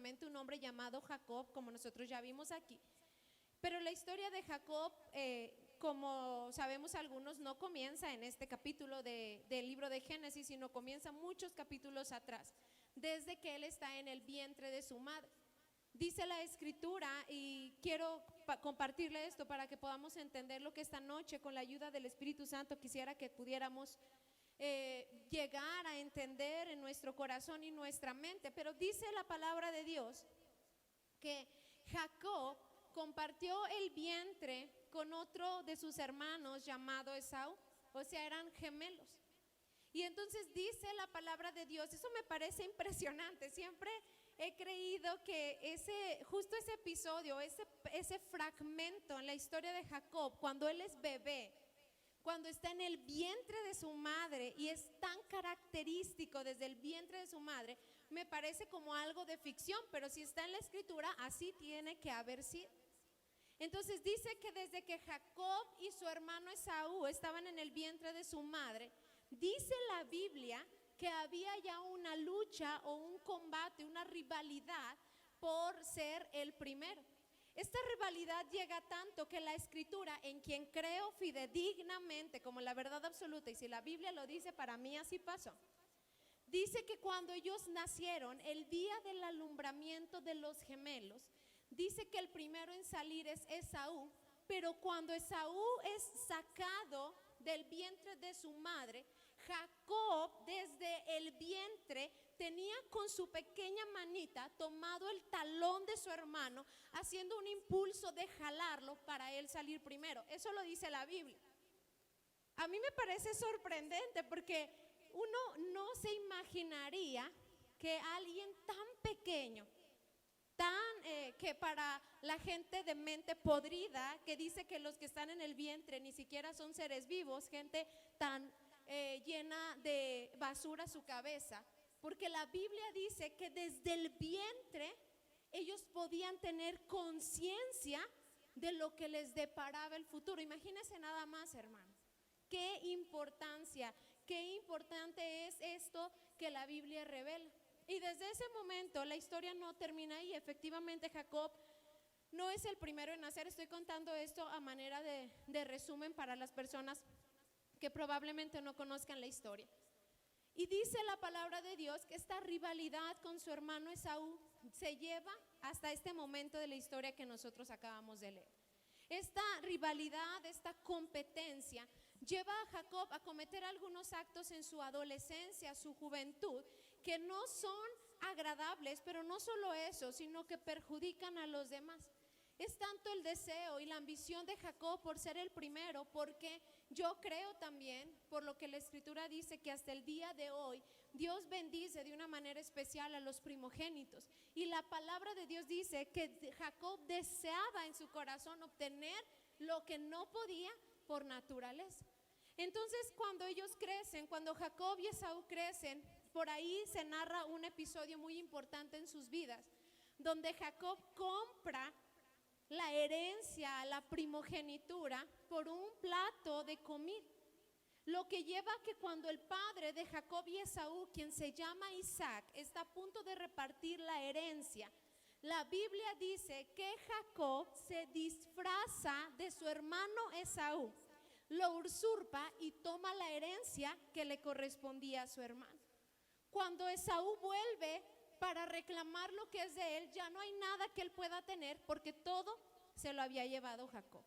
específicamente un hombre llamado Jacob, como nosotros ya vimos aquí. Pero la historia de Jacob, como sabemos algunos, no comienza en este capítulo del libro de Génesis, sino comienza muchos capítulos atrás, desde que él está en el vientre de su madre. Dice la escritura, y quiero compartirle esto para que podamos entender lo que esta noche, con la ayuda del Espíritu Santo, quisiera que pudiéramos llegar a entender en nuestro corazón y nuestra mente. Pero dice la palabra de Dios que Jacob compartió el vientre con otro de sus hermanos llamado Esaú, o sea, eran gemelos. Y entonces dice la palabra de Dios, eso me parece impresionante. Siempre he creído que justo ese episodio, ese fragmento en la historia de Jacob, cuando él es bebé, cuando está en el vientre de su madre, y es tan característico desde el vientre de su madre, me parece como algo de ficción, pero si está en la escritura, así tiene que haber sido. Entonces dice que desde que Jacob y su hermano Esaú estaban en el vientre de su madre, dice la Biblia que había ya una lucha o un combate, una rivalidad por ser el primero. Esta rivalidad llega tanto que la escritura, en quien creo fidedignamente como la verdad absoluta, y si la Biblia lo dice, para mí así pasó, dice que cuando ellos nacieron, el día del alumbramiento de los gemelos, dice que el primero en salir es Esaú, pero cuando Esaú es sacado del vientre de su madre, Jacob desde el vientre tenía con su pequeña manita tomado el talón de su hermano, haciendo un impulso de jalarlo para él salir primero. Eso lo dice la Biblia. A mí me parece sorprendente porque uno no se imaginaría que alguien tan pequeño, que para la gente de mente podrida, que dice que los que están en el vientre ni siquiera son seres vivos, gente tan llena de basura su cabeza, porque la Biblia dice que desde el vientre ellos podían tener conciencia de lo que les deparaba el futuro. Imagínense nada más, hermanos, qué importancia, qué importante es esto que la Biblia revela. Y desde ese momento la historia no termina ahí. Efectivamente, Jacob no es el primero en nacer. Estoy contando esto a manera de resumen para las personas que probablemente no conozcan la historia. Y dice la palabra de Dios que esta rivalidad con su hermano Esaú se lleva hasta este momento de la historia que nosotros acabamos de leer. Esta rivalidad, esta competencia lleva a Jacob a cometer algunos actos en su adolescencia, su juventud, que no son agradables, pero no solo eso, sino que perjudican a los demás. Es tanto el deseo y la ambición de Jacob por ser el primero, porque yo creo también, por lo que la escritura dice, que hasta el día de hoy Dios bendice de una manera especial a los primogénitos. Y la palabra de Dios dice que Jacob deseaba en su corazón obtener lo que no podía por naturaleza. Entonces, cuando ellos crecen, cuando Jacob y Esaú crecen, por ahí se narra un episodio muy importante en sus vidas, donde Jacob compra la herencia, la primogenitura, por un plato de comida. Lo que lleva a que cuando el padre de Jacob y Esaú, quien se llama Isaac, está a punto de repartir la herencia, la Biblia dice que Jacob se disfraza de su hermano Esaú, lo usurpa y toma la herencia que le correspondía a su hermano. Cuando Esaú vuelve para reclamar lo que es de él, ya no hay nada que él pueda tener, porque todo se lo había llevado Jacob.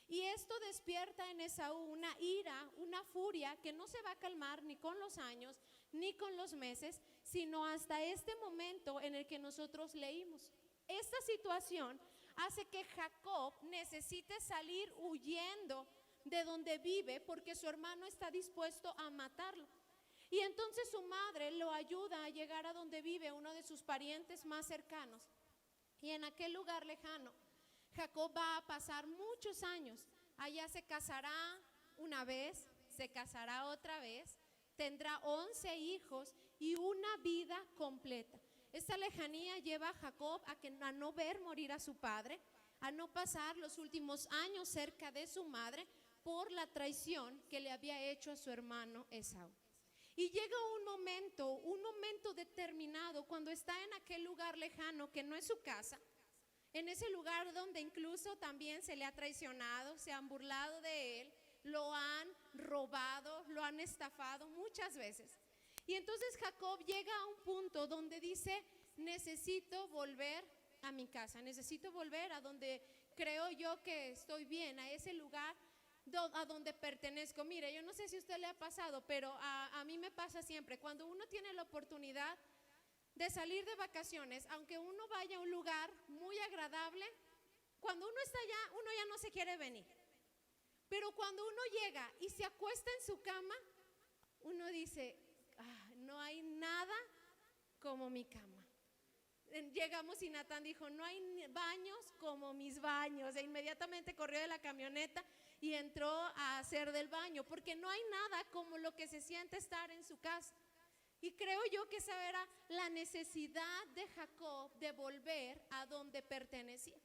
Y esto despierta en Esaú una ira, una furia que no se va a calmar ni con los años, ni con los meses, sino hasta este momento en el que nosotros leímos. Esta situación hace que Jacob necesite salir huyendo de donde vive, porque su hermano está dispuesto a matarlo. Y entonces su madre lo ayuda a llegar a donde vive uno de sus parientes más cercanos. Y en aquel lugar lejano, Jacob va a pasar muchos años. Allá se casará una vez, se casará otra vez, tendrá 11 hijos y una vida completa. Esta lejanía lleva a Jacob a no ver morir a su padre, a no pasar los últimos años cerca de su madre por la traición que le había hecho a su hermano Esaú. Y llega un momento determinado, cuando está en aquel lugar lejano que no es su casa, en ese lugar donde incluso también se le ha traicionado, se han burlado de él, lo han robado, lo han estafado muchas veces. Y entonces Jacob llega a un punto donde dice: necesito volver a mi casa, necesito volver a donde creo yo que estoy bien, a ese lugar a donde pertenezco. Mire, yo no sé si a usted le ha pasado, pero a mí me pasa siempre, cuando uno tiene la oportunidad de salir de vacaciones, aunque uno vaya a un lugar muy agradable, cuando uno está allá, uno ya no se quiere venir. Pero cuando uno llega y se acuesta en su cama, uno dice: no hay nada como mi cama. Llegamos y Natán dijo: no hay baños como mis baños. E inmediatamente corrió de la camioneta y entró a hacer del baño, porque no hay nada como lo que se siente estar en su casa. Y creo yo que esa era la necesidad de Jacob, de volver a donde pertenecía.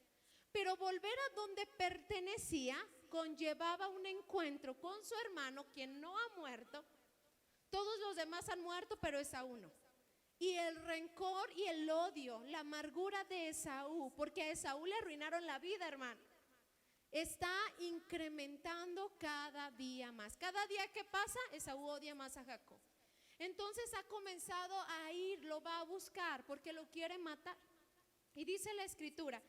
Pero volver a donde pertenecía conllevaba un encuentro con su hermano, quien no ha muerto. Todos los demás han muerto, pero Esaú no. Y el rencor y el odio, la amargura de Esaú, porque a Esaú le arruinaron la vida, hermano, está incrementando cada día más. Cada día que pasa, Esaú odia más a Jacob. Entonces ha comenzado a ir, lo va a buscar porque lo quiere matar. Y dice la escritura,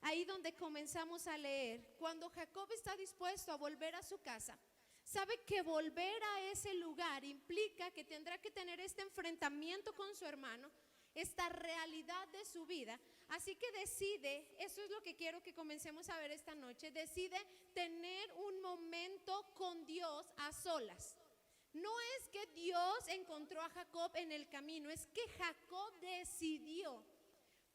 ahí donde comenzamos a leer, cuando Jacob está dispuesto a volver a su casa, sabe que volver a ese lugar implica que tendrá que tener este enfrentamiento con su hermano, esta realidad de su vida. Así que decide, eso es lo que quiero que comencemos a ver esta noche, decide tener un momento con Dios a solas. No es que Dios encontró a Jacob en el camino, es que Jacob decidió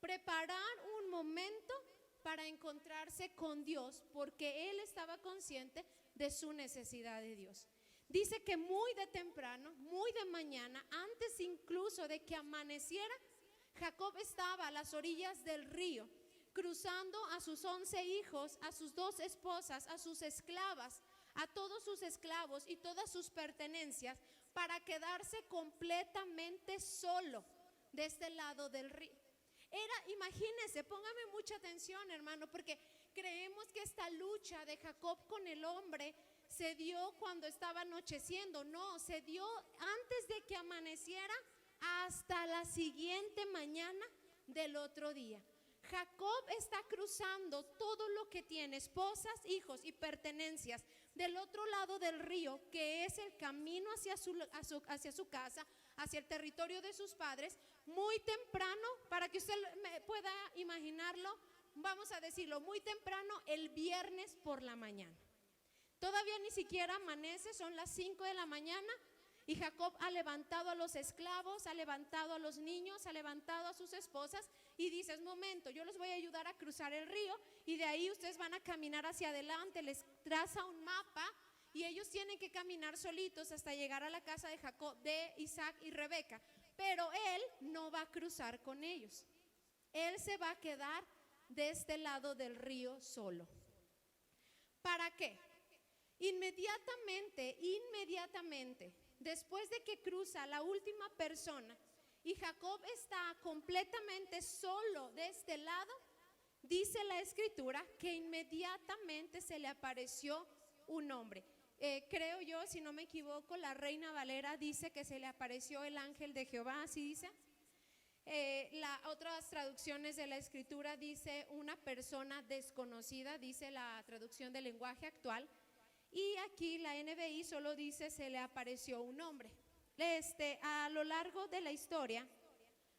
preparar un momento para encontrarse con Dios, porque él estaba consciente de su necesidad de Dios. Dice que muy de temprano, muy de mañana, antes incluso de que amaneciera, Jacob estaba a las orillas del río, cruzando a sus 11 hijos, a sus 2 esposas, a sus esclavas, a todos sus esclavos y todas sus pertenencias, para quedarse completamente solo de este lado del río. Imagínense, póngame mucha atención, hermano, porque creemos que esta lucha de Jacob con el hombre se dio cuando estaba anocheciendo. No, se dio antes de que amaneciera hasta la siguiente mañana del otro día. Jacob está cruzando todo lo que tiene, esposas, hijos y pertenencias, del otro lado del río, que es el camino hacia su casa, hacia el territorio de sus padres, muy temprano, para que usted pueda imaginarlo, vamos a decirlo, muy temprano el viernes por la mañana. Todavía ni siquiera amanece, son las 5 de la mañana, y Jacob ha levantado a los esclavos, ha levantado a los niños, ha levantado a sus esposas y dice: es momento, yo los voy a ayudar a cruzar el río y de ahí ustedes van a caminar hacia adelante. Les traza un mapa y ellos tienen que caminar solitos hasta llegar a la casa de Jacob, de Isaac y Rebeca. Pero él no va a cruzar con ellos. Él se va a quedar de este lado del río solo. ¿Para qué? Inmediatamente, después de que cruza la última persona y Jacob está completamente solo de este lado, dice la escritura que inmediatamente se le apareció un hombre. Creo yo, si no me equivoco, la Reina Valera dice que se le apareció el ángel de Jehová, así dice. Otras traducciones de la escritura dice una persona desconocida, dice la traducción del lenguaje actual. Y aquí la NBI solo dice se le apareció un hombre. A lo largo de la historia,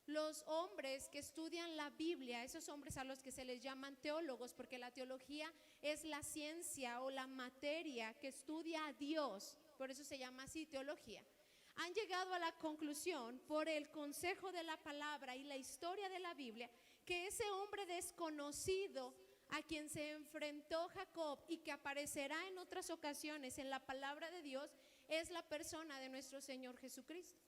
los hombres que estudian la Biblia, esos hombres a los que se les llaman teólogos, porque la teología es la ciencia o la materia que estudia a Dios, por eso se llama así teología, han llegado a la conclusión, por el consejo de la palabra y la historia de la Biblia, que ese hombre desconocido a quien se enfrentó Jacob y que aparecerá en otras ocasiones en la palabra de Dios es la persona de nuestro Señor Jesucristo.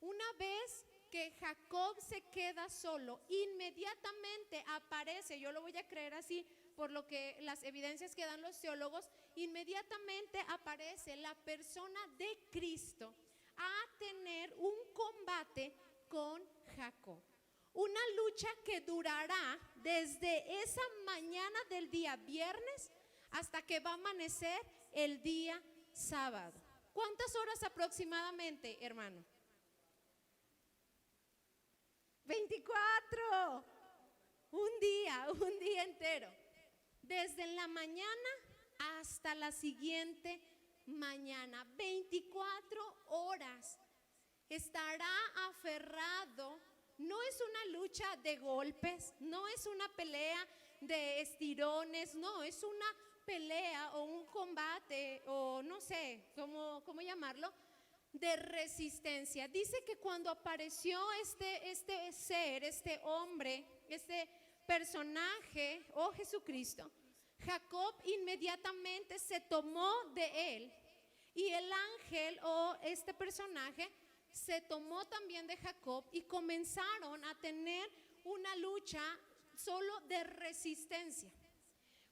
Una vez que Jacob se queda solo, inmediatamente aparece, yo lo voy a creer así por lo que las evidencias que dan los teólogos, inmediatamente aparece la persona de Cristo a tener un combate con Jacob. Una lucha que durará desde esa mañana del día viernes hasta que va a amanecer el día sábado. ¿Cuántas horas aproximadamente, hermano? 24. Un día entero. Desde la mañana hasta la siguiente mañana. 24 horas. Estará aferrado. No es una lucha de golpes, no es una pelea de estirones, no, es una pelea o un combate o no sé cómo llamarlo, de resistencia. Dice que cuando apareció este ser, este hombre, este personaje, oh Jesucristo, Jacob inmediatamente se tomó de él y el ángel o este personaje se tomó también de Jacob y comenzaron a tener una lucha solo de resistencia.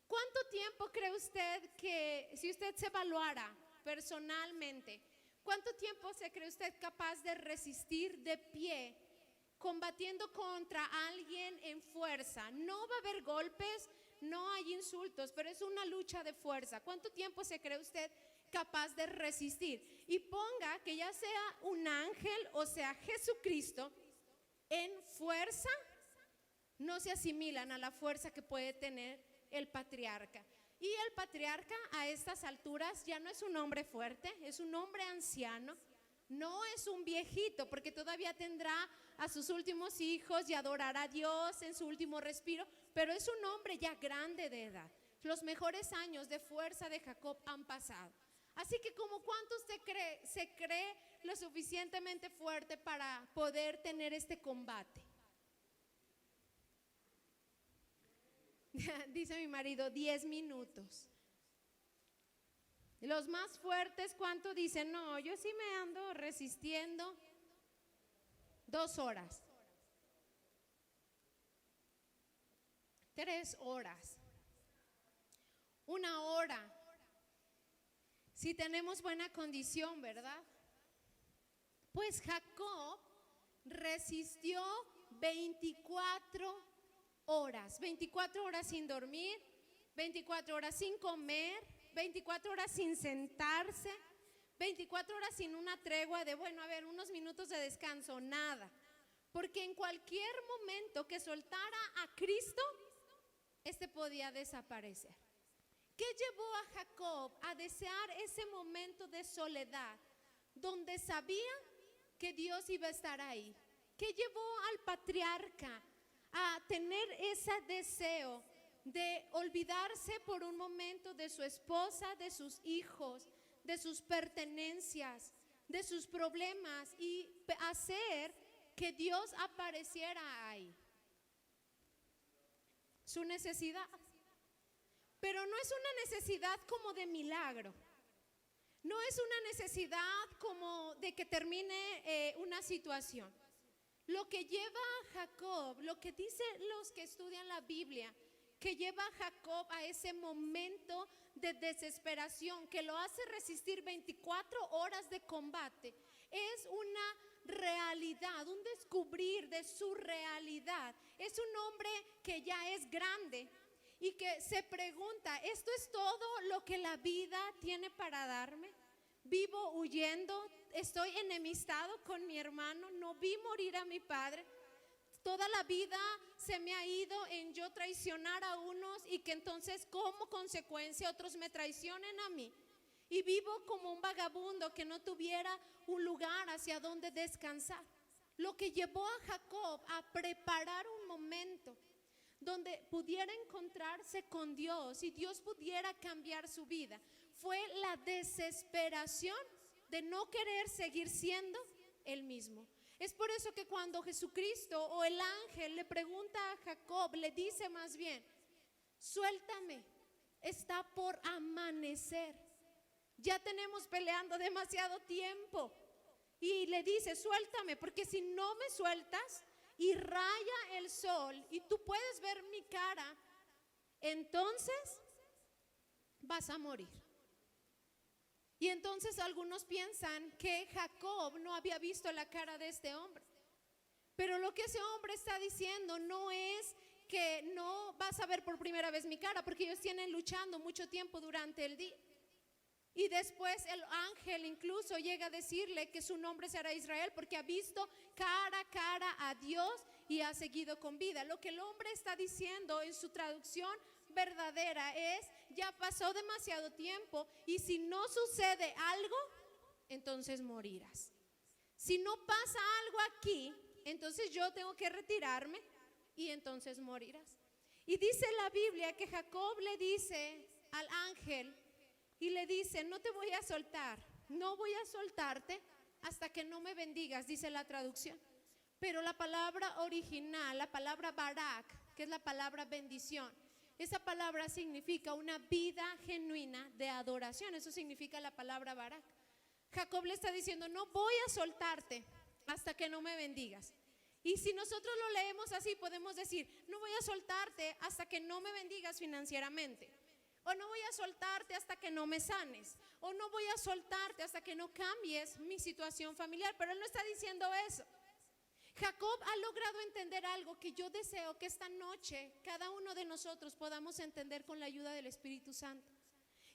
¿Cuánto tiempo cree usted que, si usted se evaluara personalmente, cuánto tiempo se cree usted capaz de resistir de pie, combatiendo contra alguien en fuerza? No va a haber golpes, no hay insultos, pero es una lucha de fuerza. ¿Cuánto tiempo se cree usted capaz de resistir? Y ponga que ya sea un ángel o sea Jesucristo, en fuerza no se asimilan a la fuerza que puede tener el patriarca. Y el patriarca a estas alturas ya no es un hombre fuerte, es un hombre anciano, no es un viejito, porque todavía tendrá a sus últimos hijos y adorará a Dios en su último respiro, pero es un hombre ya grande de edad. Los mejores años de fuerza de Jacob han pasado. Así que como cuánto usted se cree lo suficientemente fuerte para poder tener este combate. Dice mi marido, 10 minutos. Los más fuertes, ¿cuánto dicen? No, yo sí me ando resistiendo 2 horas, 3 horas, 1 hora. Si tenemos buena condición, ¿verdad? Pues Jacob resistió 24 horas, 24 horas sin dormir, 24 horas sin comer, 24 horas sin sentarse, 24 horas sin una tregua de, bueno, a ver, unos minutos de descanso, nada. Porque en cualquier momento que soltara a Cristo, este podía desaparecer. ¿Qué llevó a Jacob a desear ese momento de soledad donde sabía que Dios iba a estar ahí? ¿Qué llevó al patriarca a tener ese deseo de olvidarse por un momento de su esposa, de sus hijos, de sus pertenencias, de sus problemas y hacer que Dios apareciera ahí? Su necesidad. Pero no es una necesidad como de milagro. No es una necesidad como de que termine una situación. Lo que lleva a Jacob, lo que dicen los que estudian la Biblia, que lleva a Jacob a ese momento de desesperación, que lo hace resistir 24 horas de combate, es una realidad, un descubrir de su realidad. Es un hombre que ya es grande y que se pregunta, ¿esto es todo lo que la vida tiene para darme? Vivo huyendo, estoy enemistado con mi hermano, no vi morir a mi padre. Toda la vida se me ha ido en yo traicionar a unos y que entonces como consecuencia otros me traicionen a mí. Y vivo como un vagabundo que no tuviera un lugar hacia donde descansar. Lo que llevó a Jacob a preparar un momento donde pudiera encontrarse con Dios y Dios pudiera cambiar su vida, fue la desesperación de no querer seguir siendo el mismo. Es por eso que cuando Jesucristo o el ángel le pregunta a Jacob, le dice más bien, suéltame, está por amanecer. Ya tenemos peleando demasiado tiempo. Y le dice, suéltame, porque si no me sueltas y raya el sol y tú puedes ver mi cara, entonces vas a morir. Y entonces algunos piensan que Jacob no había visto la cara de este hombre. Pero lo que ese hombre está diciendo no es que no vas a ver por primera vez mi cara, porque ellos tienen luchando mucho tiempo durante el día. Y después el ángel incluso llega a decirle que su nombre será Israel, porque ha visto cara a cara a Dios y ha seguido con vida. Lo que el hombre está diciendo en su traducción verdadera es: ya pasó demasiado tiempo y si no sucede algo, entonces morirás. Si no pasa algo aquí, entonces yo tengo que retirarme y entonces morirás. Y dice la Biblia que Jacob le dice al ángel y le dice: no te voy a soltar, no voy a soltarte hasta que no me bendigas, dice la traducción. Pero la palabra original, la palabra barak, que es la palabra bendición, esa palabra significa una vida genuina de adoración. Eso significa la palabra barak. Jacob le está diciendo: no voy a soltarte hasta que no me bendigas. Y si nosotros lo leemos así, podemos decir: no voy a soltarte hasta que no me bendigas financieramente, o no voy a soltarte hasta que no me sanes, o no voy a soltarte hasta que no cambies mi situación familiar. Pero él no está diciendo eso. Jacob ha logrado entender algo que yo deseo que esta noche cada uno de nosotros podamos entender con la ayuda del Espíritu Santo.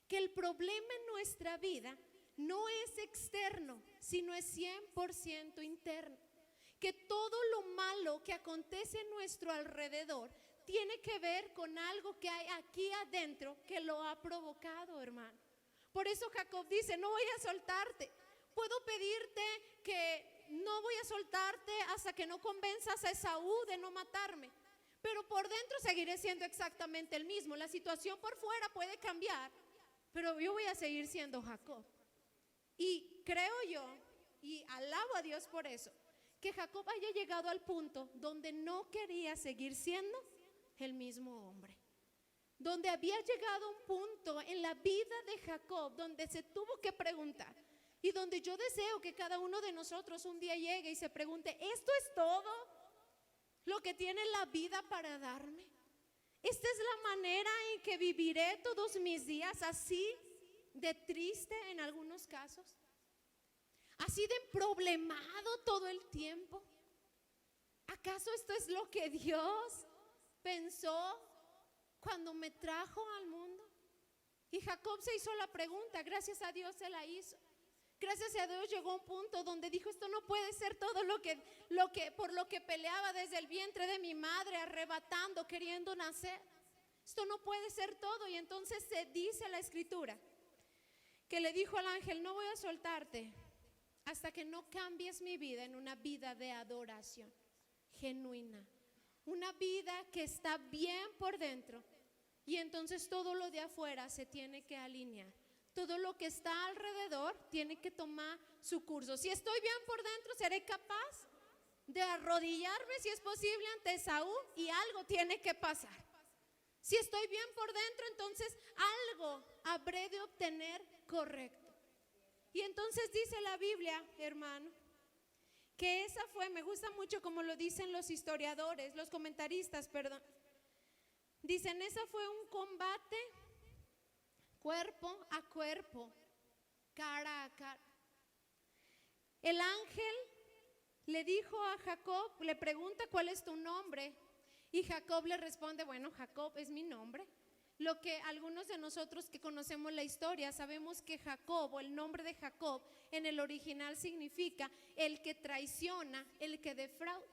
Que el problema en nuestra vida no es externo, sino es 100% interno. Que todo lo malo que acontece en nuestro alrededor tiene que ver con algo que hay aquí adentro que lo ha provocado, hermano. Por eso Jacob dice: no voy a soltarte. Puedo pedirte que no voy a soltarte hasta que no convenzas a Esaú de no matarme, pero por dentro seguiré siendo exactamente el mismo. La situación por fuera puede cambiar, pero yo voy a seguir siendo Jacob. Y creo yo, y alabo a Dios por eso, que Jacob haya llegado al punto donde no quería seguir siendo el mismo hombre, donde había llegado a un punto en la vida de Jacob donde se tuvo que preguntar, y donde yo deseo que cada uno de nosotros un día llegue y se pregunte: ¿esto es todo lo que tiene la vida para darme? ¿Esta es la manera en que viviré todos mis días, así de triste en algunos casos? ¿Así de problemado todo el tiempo? ¿Acaso esto es lo que Dios pensó cuando me trajo al mundo? Y Jacob se hizo la pregunta, gracias a Dios se la hizo. Gracias a Dios llegó a un punto donde dijo: esto no puede ser todo por lo que peleaba desde el vientre de mi madre, arrebatando, queriendo nacer. Esto no puede ser todo. Y entonces se dice la escritura que le dijo al ángel: no voy a soltarte hasta que no cambies mi vida en una vida de adoración genuina, una vida que está bien por dentro. Y entonces todo lo de afuera se tiene que alinear. Todo lo que está alrededor tiene que tomar su curso. Si estoy bien por dentro, seré capaz de arrodillarme, si es posible, ante Esaú, y algo tiene que pasar. Si estoy bien por dentro, entonces algo habré de obtener correcto. Y entonces dice la Biblia, hermano, que esa fue, me gusta mucho como lo dicen los historiadores, los comentaristas, perdón. Dicen: esa fue un combate cuerpo a cuerpo, cara a cara. El ángel le dijo a Jacob, le pregunta: ¿cuál es tu nombre? Y Jacob le responde: bueno, Jacob es mi nombre. Lo que algunos de nosotros que conocemos la historia sabemos que Jacob, o el nombre de Jacob en el original, significa el que traiciona, el que defrauda.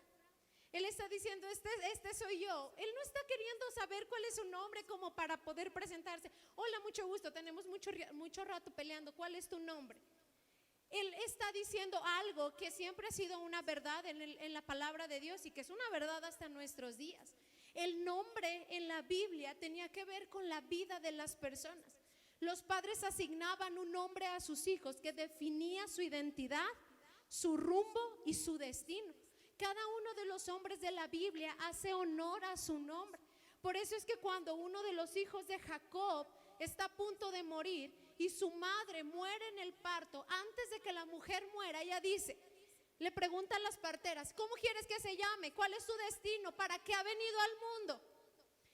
Él está diciendo: este soy yo. Él no está queriendo saber cuál es su nombre como para poder presentarse. Hola, mucho gusto, tenemos mucho rato peleando, ¿cuál es tu nombre? Él está diciendo algo que siempre ha sido una verdad en la palabra de Dios, y que es una verdad hasta nuestros días. El nombre en la Biblia tenía que ver con la vida de las personas. Los padres asignaban un nombre a sus hijos que definía su identidad, su rumbo y su destino. Cada uno de los hombres de la Biblia hace honor a su nombre. Por eso es que cuando uno de los hijos de Jacob está a punto de morir y su madre muere en el parto, antes de que la mujer muera, ella dice, le pregunta a las parteras: ¿cómo quieres que se llame? ¿Cuál es su destino? ¿Para qué ha venido al mundo?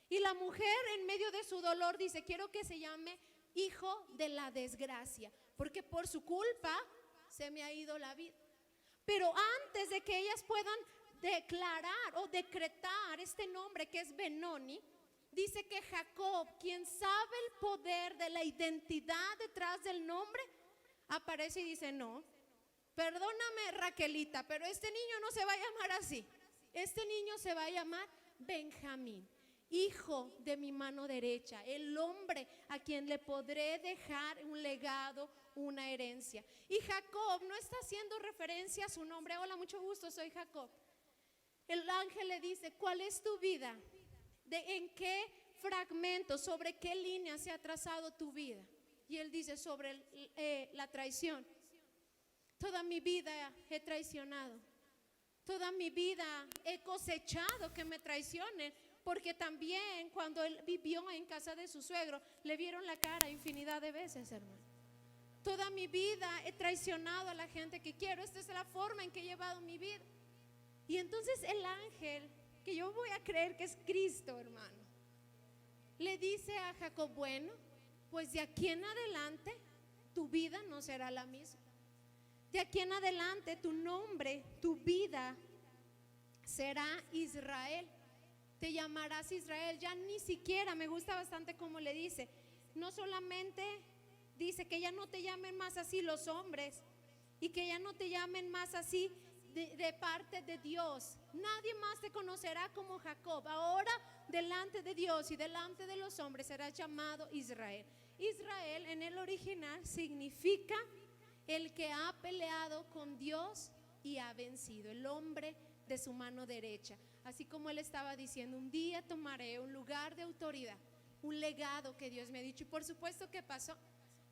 Y la mujer, en medio de su dolor, dice: quiero que se llame hijo de la desgracia, porque por su culpa se me ha ido la vida. Pero antes de que ellas puedan declarar o decretar este nombre que es Benoni, dice que Jacob, quien sabe el poder de la identidad detrás del nombre, aparece y dice: no, perdóname, Raquelita, pero este niño no se va a llamar así. Este niño se va a llamar Benjamín, hijo de mi mano derecha, el hombre a quien le podré dejar un legado, una herencia. Y Jacob no está haciendo referencia a su nombre. Hola, mucho gusto, soy Jacob. El ángel le dice: ¿cuál es tu vida? ¿En qué fragmento, sobre qué línea se ha trazado tu vida? Y él dice: sobre la traición. Toda mi vida he traicionado. Toda mi vida he cosechado que me traicionen, porque también cuando él vivió en casa de su suegro, le vieron la cara infinidad de veces, hermano. Toda mi vida he traicionado a la gente que quiero. Esta es la forma en que he llevado mi vida. Y entonces el ángel, que yo voy a creer que es Cristo, hermano, le dice a Jacob: bueno, pues de aquí en adelante tu vida no será la misma. De aquí en adelante tu nombre, tu vida será Israel. Te llamarás Israel. Ya ni siquiera, me gusta bastante como le dice, no solamente dice que ya no te llamen más así los hombres, y que ya no te llamen más así de parte de Dios. Nadie más te conocerá como Jacob. Ahora delante de Dios y delante de los hombres serás llamado Israel. Israel en el original significa el que ha peleado con Dios y ha vencido, el hombre de su mano derecha. Así como él estaba diciendo: un día tomaré un lugar de autoridad, un legado que Dios me ha dicho. Y por supuesto que pasó.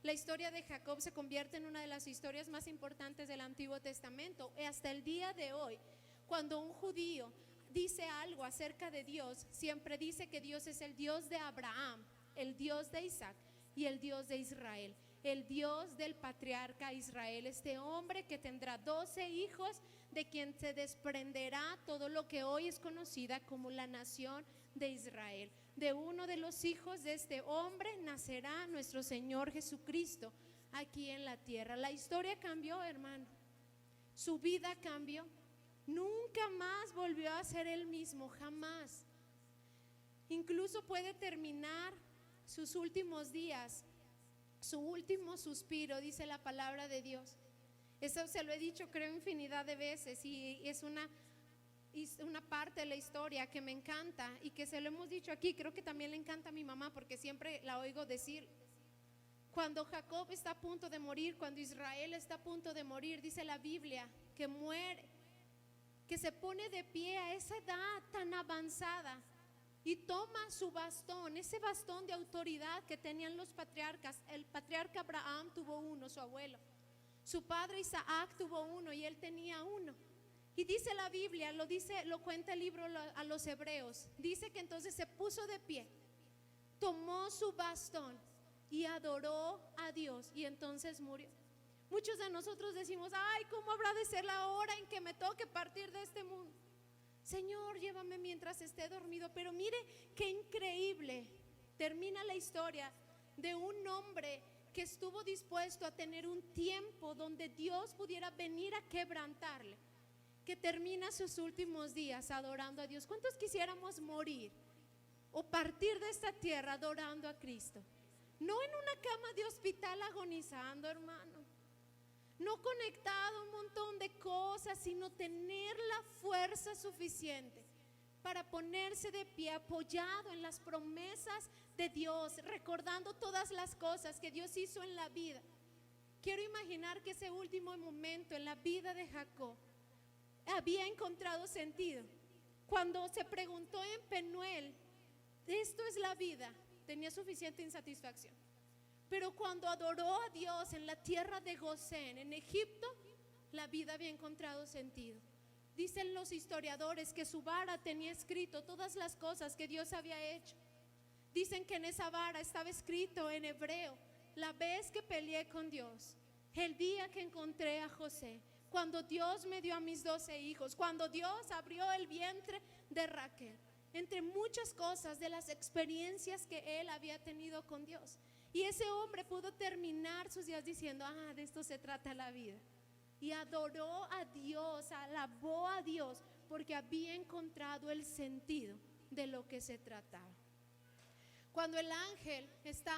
La historia de Jacob se convierte en una de las historias más importantes del Antiguo Testamento. Y hasta el día de hoy, cuando un judío dice algo acerca de Dios, siempre dice que Dios es el Dios de Abraham, el Dios de Isaac y el Dios de Israel, el Dios del patriarca Israel, este hombre que tendrá 12 hijos, de quien se desprenderá todo lo que hoy es conocida como la nación de Israel. De uno de los hijos de este hombre nacerá nuestro Señor Jesucristo aquí en la tierra. La historia cambió, hermano. Su vida cambió. Nunca más volvió a ser el mismo, jamás. Incluso puede terminar sus últimos días, su último suspiro, dice la palabra de Dios. Eso se lo he dicho, creo, infinidad de veces, y es una parte de la historia que me encanta y que se lo hemos dicho aquí. Creo que también le encanta a mi mamá, porque siempre la oigo decir: cuando Jacob está a punto de morir, cuando Israel está a punto de morir, dice la Biblia que muere, que se pone de pie a esa edad tan avanzada y toma su bastón, ese bastón de autoridad que tenían los patriarcas. El patriarca Abraham tuvo uno, su abuelo. Su padre Isaac tuvo uno y él tenía uno. Y dice la Biblia, lo cuenta el libro a los Hebreos, dice que entonces se puso de pie, tomó su bastón y adoró a Dios, y entonces murió. Muchos de nosotros decimos: ay, ¿cómo habrá de ser la hora en que me toque partir de este mundo? Señor, llévame mientras esté dormido. Pero mire qué increíble termina la historia de un hombre que estuvo dispuesto a tener un tiempo donde Dios pudiera venir a quebrantarle, que termina sus últimos días adorando a Dios. ¿Cuántos quisiéramos morir o partir de esta tierra adorando a Cristo? No en una cama de hospital agonizando, hermano, no conectado a un montón de cosas, sino tener la fuerza suficiente para ponerse de pie, apoyado en las promesas de Dios, recordando todas las cosas que Dios hizo en la vida. Quiero imaginar que ese último momento en la vida de Jacob había encontrado sentido. Cuando se preguntó en Penuel: ¿esto es la vida?, tenía suficiente insatisfacción. Pero cuando adoró a Dios en la tierra de Gosén, en Egipto, la vida había encontrado sentido. Dicen los historiadores que su vara tenía escrito todas las cosas que Dios había hecho. Dicen que en esa vara estaba escrito en hebreo: la vez que peleé con Dios, el día que encontré a José, cuando Dios me dio a mis 12 hijos, cuando Dios abrió el vientre de Raquel, entre muchas cosas de las experiencias que él había tenido con Dios. Y ese hombre pudo terminar sus días diciendo, de esto se trata la vida. Y adoró a Dios, alabó a Dios, porque había encontrado el sentido de lo que se trataba. Cuando el ángel está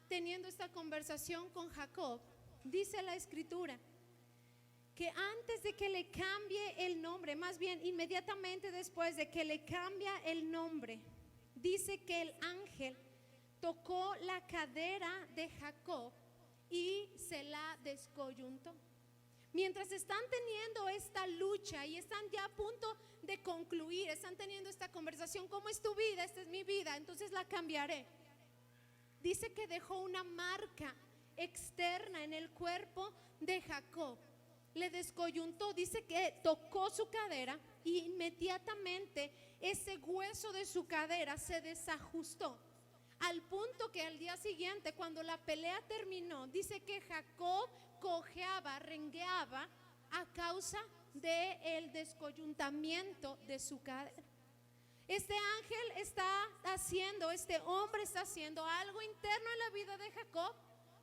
teniendo esta conversación con Jacob, dice la escritura que antes de que le cambie el nombre, más bien inmediatamente después de que le cambia el nombre, dice que el ángel tocó la cadera de Jacob y se la descoyuntó. Mientras están teniendo esta lucha y están ya a punto de concluir, están teniendo esta conversación, ¿cómo es tu vida? Esta es mi vida, entonces la cambiaré. Dice que dejó una marca externa en el cuerpo de Jacob. Le descoyuntó, dice que tocó su cadera y inmediatamente ese hueso de su cadera se desajustó. Al punto que al día siguiente, cuando la pelea terminó, dice que Jacob cojeaba, rengueaba a causa del descoyuntamiento de su cadera. Este ángel está haciendo, este hombre está haciendo algo interno en la vida de Jacob,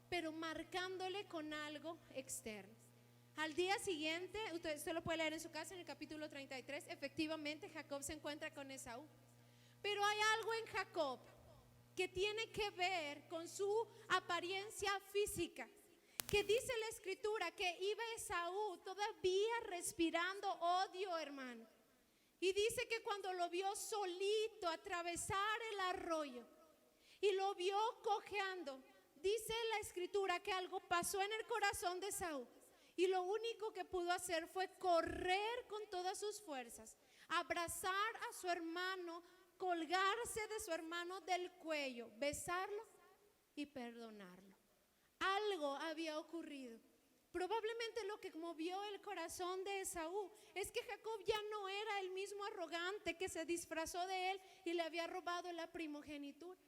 pero marcándole con algo externo. Al día siguiente, usted lo puede leer en su casa en el capítulo 33, efectivamente Jacob se encuentra con Esaú. Pero hay algo en Jacob que tiene que ver con su apariencia física, que dice la escritura que iba Esaú todavía respirando odio, hermano. Y dice que cuando lo vio solito atravesar el arroyo y lo vio cojeando, dice la escritura que algo pasó en el corazón de Esaú. Y lo único que pudo hacer fue correr con todas sus fuerzas, abrazar a su hermano, colgarse de su hermano del cuello, besarlo y perdonarlo. Algo había ocurrido. Probablemente lo que movió el corazón de Esaú es que Jacob ya no era el mismo arrogante que se disfrazó de él y le había robado la primogenitura.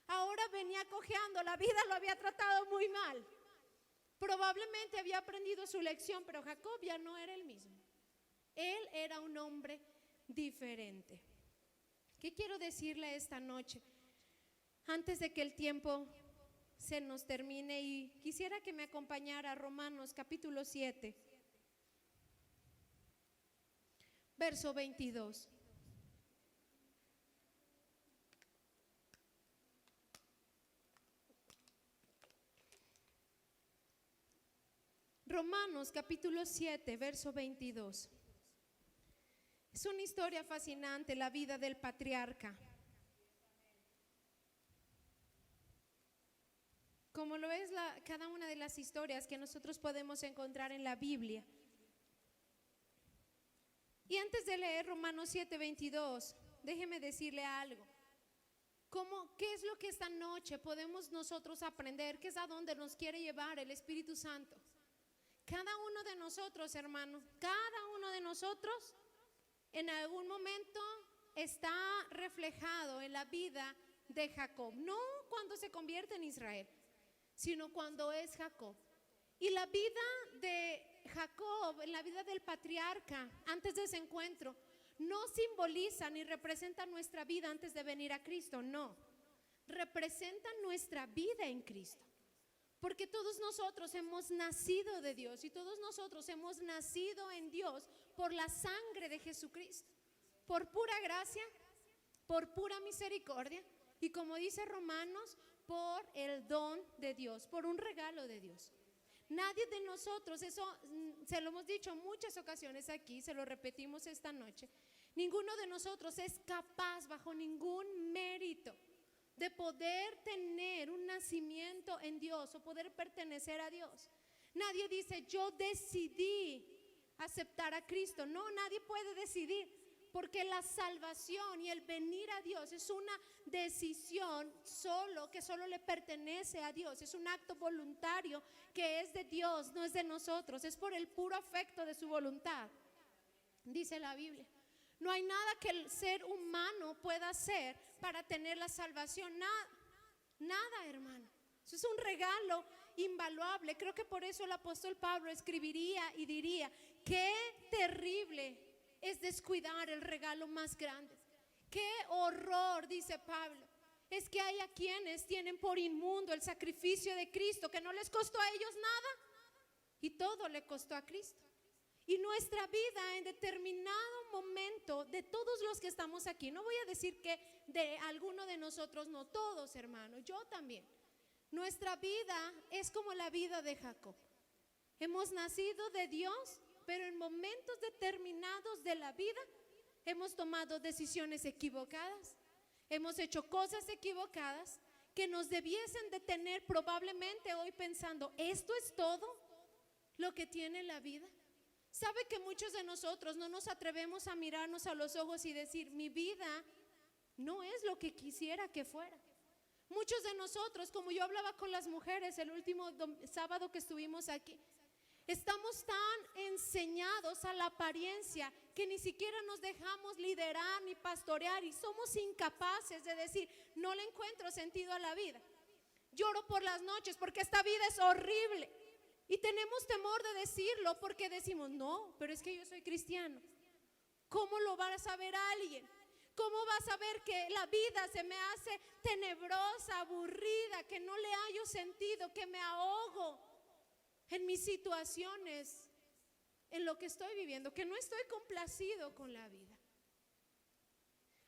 Ahora venía cojeando, la vida lo había tratado muy mal. Probablemente había aprendido su lección, pero Jacob ya no era el mismo. Él era un hombre diferente. ¿Qué quiero decirle esta noche? Antes de que el tiempo se nos termine, y quisiera que me acompañara a Romanos capítulo 7, verso 22. Romanos capítulo 7, verso 22. Es una historia fascinante, la vida del patriarca. Como lo es cada una de las historias que nosotros podemos encontrar en la Biblia. Y antes de leer Romanos 7, 22, déjeme decirle algo. ¿Qué es lo que esta noche podemos nosotros aprender? ¿Qué es a donde nos quiere llevar el Espíritu Santo? Cada uno de nosotros, hermano, cada uno de nosotros en algún momento está reflejado en la vida de Jacob. No cuando se convierte en Israel, sino cuando es Jacob. Y la vida de Jacob, en la vida del patriarca, antes de ese encuentro, no simboliza ni representa nuestra vida antes de venir a Cristo, no. Representa nuestra vida en Cristo. Porque todos nosotros hemos nacido de Dios y todos nosotros hemos nacido en Dios por la sangre de Jesucristo, por pura gracia, por pura misericordia y, como dice Romanos, por el don de Dios, por un regalo de Dios. Nadie de nosotros, eso se lo hemos dicho en muchas ocasiones aquí, se lo repetimos esta noche, ninguno de nosotros es capaz bajo ningún mérito de poder tener un nacimiento en Dios o poder pertenecer a Dios. Nadie dice, yo decidí aceptar a Cristo. No, nadie puede decidir, porque la salvación y el venir a Dios es una decisión que solo le pertenece a Dios. Es un acto voluntario que es de Dios, no es de nosotros. Es por el puro afecto de su voluntad, dice la Biblia. No hay nada que el ser humano pueda hacer para tener la salvación. Nada, hermano. Eso es un regalo invaluable. Creo que por eso el apóstol Pablo escribiría y diría, qué terrible es descuidar el regalo más grande. Qué horror, dice Pablo, es que hay a quienes tienen por inmundo el sacrificio de Cristo, que no les costó a ellos nada y todo le costó a Cristo. Y nuestra vida en determinado momento, de todos los que estamos aquí, no voy a decir que de alguno de nosotros, no, todos, hermanos, yo también, nuestra vida es como la vida de Jacob. Hemos nacido de Dios, pero en momentos determinados de la vida hemos tomado decisiones equivocadas, hemos hecho cosas equivocadas que nos debiesen de tener probablemente hoy pensando, ¿esto es todo lo que tiene la vida? ¿Sabe que muchos de nosotros no nos atrevemos a mirarnos a los ojos y decir, mi vida no es lo que quisiera que fuera? Muchos de nosotros, como yo hablaba con las mujeres el último sábado que estuvimos aquí, estamos tan enseñados a la apariencia que ni siquiera nos dejamos liderar ni pastorear y somos incapaces de decir, no le encuentro sentido a la vida. Lloro por las noches porque esta vida es horrible. Y tenemos temor de decirlo porque decimos, no, pero es que yo soy cristiano. ¿Cómo lo va a saber alguien? ¿Cómo va a saber que la vida se me hace tenebrosa, aburrida, que no le hallo sentido, que me ahogo en mis situaciones, en lo que estoy viviendo, que no estoy complacido con la vida?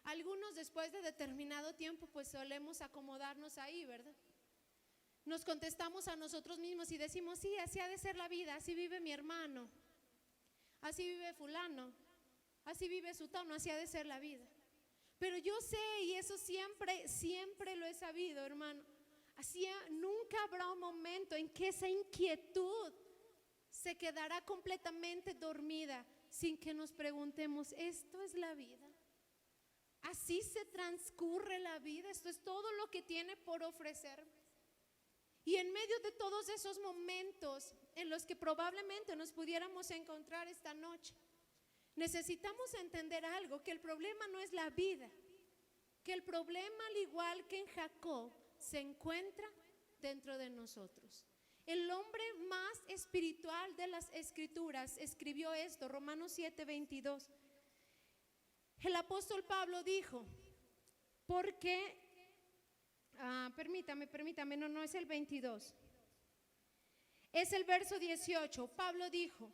Algunos después de determinado tiempo pues solemos acomodarnos ahí, ¿verdad? Nos contestamos a nosotros mismos y decimos, sí, así ha de ser la vida, así vive mi hermano, así vive fulano, así vive sutano, así ha de ser la vida. Pero yo sé, y eso siempre lo he sabido, hermano, así nunca habrá un momento en que esa inquietud se quedará completamente dormida sin que nos preguntemos, ¿esto es la vida? ¿Así se transcurre la vida? ¿Esto es todo lo que tiene por ofrecerme? Y en medio de todos esos momentos en los que probablemente nos pudiéramos encontrar esta noche, necesitamos entender algo, que el problema no es la vida, que el problema, al igual que en Jacob, se encuentra dentro de nosotros. El hombre más espiritual de las Escrituras escribió esto, Romanos 7:22. El apóstol Pablo dijo, porque permítame, no es el 22, es el verso 18. Pablo dijo,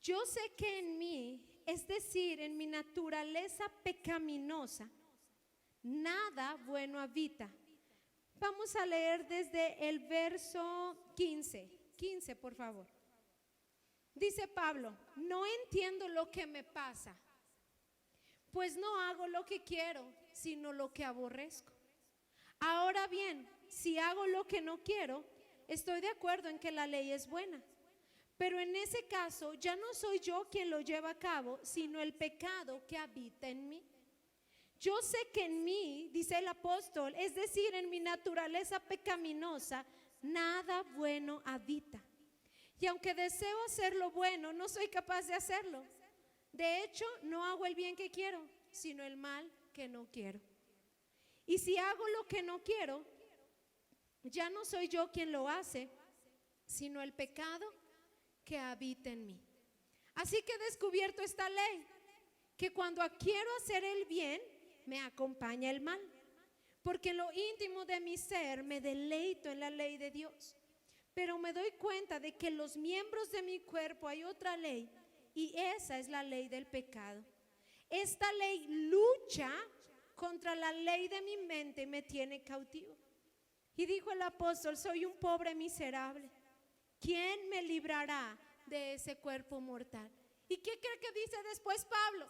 yo sé que en mí, es decir, en mi naturaleza pecaminosa, nada bueno habita. Vamos a leer desde el verso 15, por favor. Dice Pablo, no entiendo lo que me pasa, pues no hago lo que quiero, sino lo que aborrezco. Ahora bien, si hago lo que no quiero, estoy de acuerdo en que la ley es buena. Pero en ese caso ya no soy yo quien lo lleva a cabo, sino el pecado que habita en mí. Yo sé que en mí, dice el apóstol, es decir, en mi naturaleza pecaminosa, nada bueno habita. Y aunque deseo hacer lo bueno, no soy capaz de hacerlo. De hecho, no hago el bien que quiero, sino el mal que no quiero. Y si hago lo que no quiero, ya no soy yo quien lo hace, sino el pecado que habita en mí. Así que he descubierto esta ley, que cuando quiero hacer el bien, me acompaña el mal. Porque en lo íntimo de mi ser me deleito en la ley de Dios. Pero me doy cuenta de que en los miembros de mi cuerpo hay otra ley, y esa es la ley del pecado. Esta ley lucha contra la ley de mi mente y me tiene cautivo. Y dijo el apóstol, soy un pobre miserable. ¿Quién me librará de ese cuerpo mortal? ¿Y qué cree que dice después Pablo?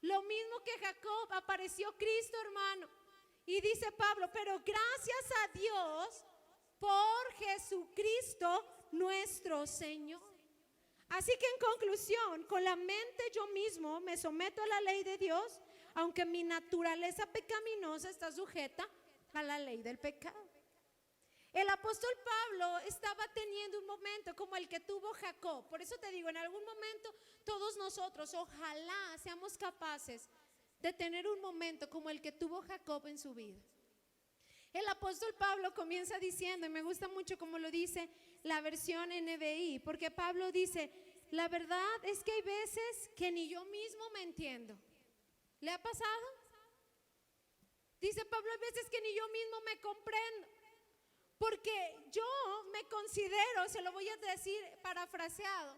Lo mismo que Jacob, apareció Cristo, hermano. Y dice Pablo, pero gracias a Dios por Jesucristo nuestro Señor. Así que en conclusión, con la mente yo mismo me someto a la ley de Dios, aunque mi naturaleza pecaminosa está sujeta a la ley del pecado. El apóstol Pablo estaba teniendo un momento como el que tuvo Jacob. Por eso te digo, en algún momento todos nosotros ojalá seamos capaces de tener un momento como el que tuvo Jacob en su vida. El apóstol Pablo comienza diciendo, y me gusta mucho como lo dice la versión NBI, porque Pablo dice, la verdad es que hay veces que ni yo mismo me entiendo. ¿Le ha pasado? Dice Pablo, hay veces que ni yo mismo me comprendo, porque yo me considero, se lo voy a decir parafraseado,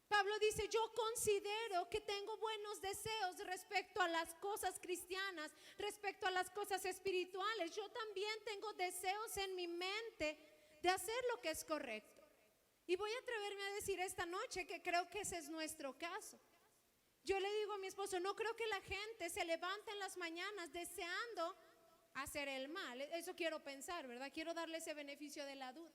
Pablo dice, yo considero que tengo buenos deseos respecto a las cosas cristianas, respecto a las cosas espirituales. Yo también tengo deseos en mi mente de hacer lo que es correcto. Y voy a atreverme a decir esta noche que creo que ese es nuestro caso. Yo le digo a mi esposo, no creo que la gente se levante en las mañanas deseando hacer el mal. Eso quiero pensar, ¿verdad? Quiero darle ese beneficio de la duda.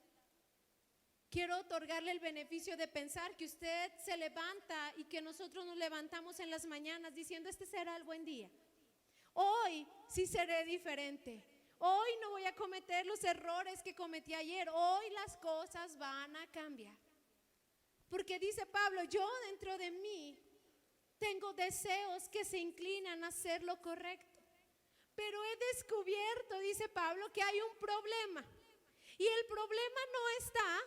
Quiero otorgarle el beneficio de pensar que usted se levanta y que nosotros nos levantamos en las mañanas diciendo, este será el buen día. Hoy sí seré diferente. Hoy no voy a cometer los errores que cometí ayer. Hoy las cosas van a cambiar. Porque dice Pablo, yo dentro de mí tengo deseos que se inclinan a hacer lo correcto. Pero he descubierto, dice Pablo, que hay un problema. Y el problema no está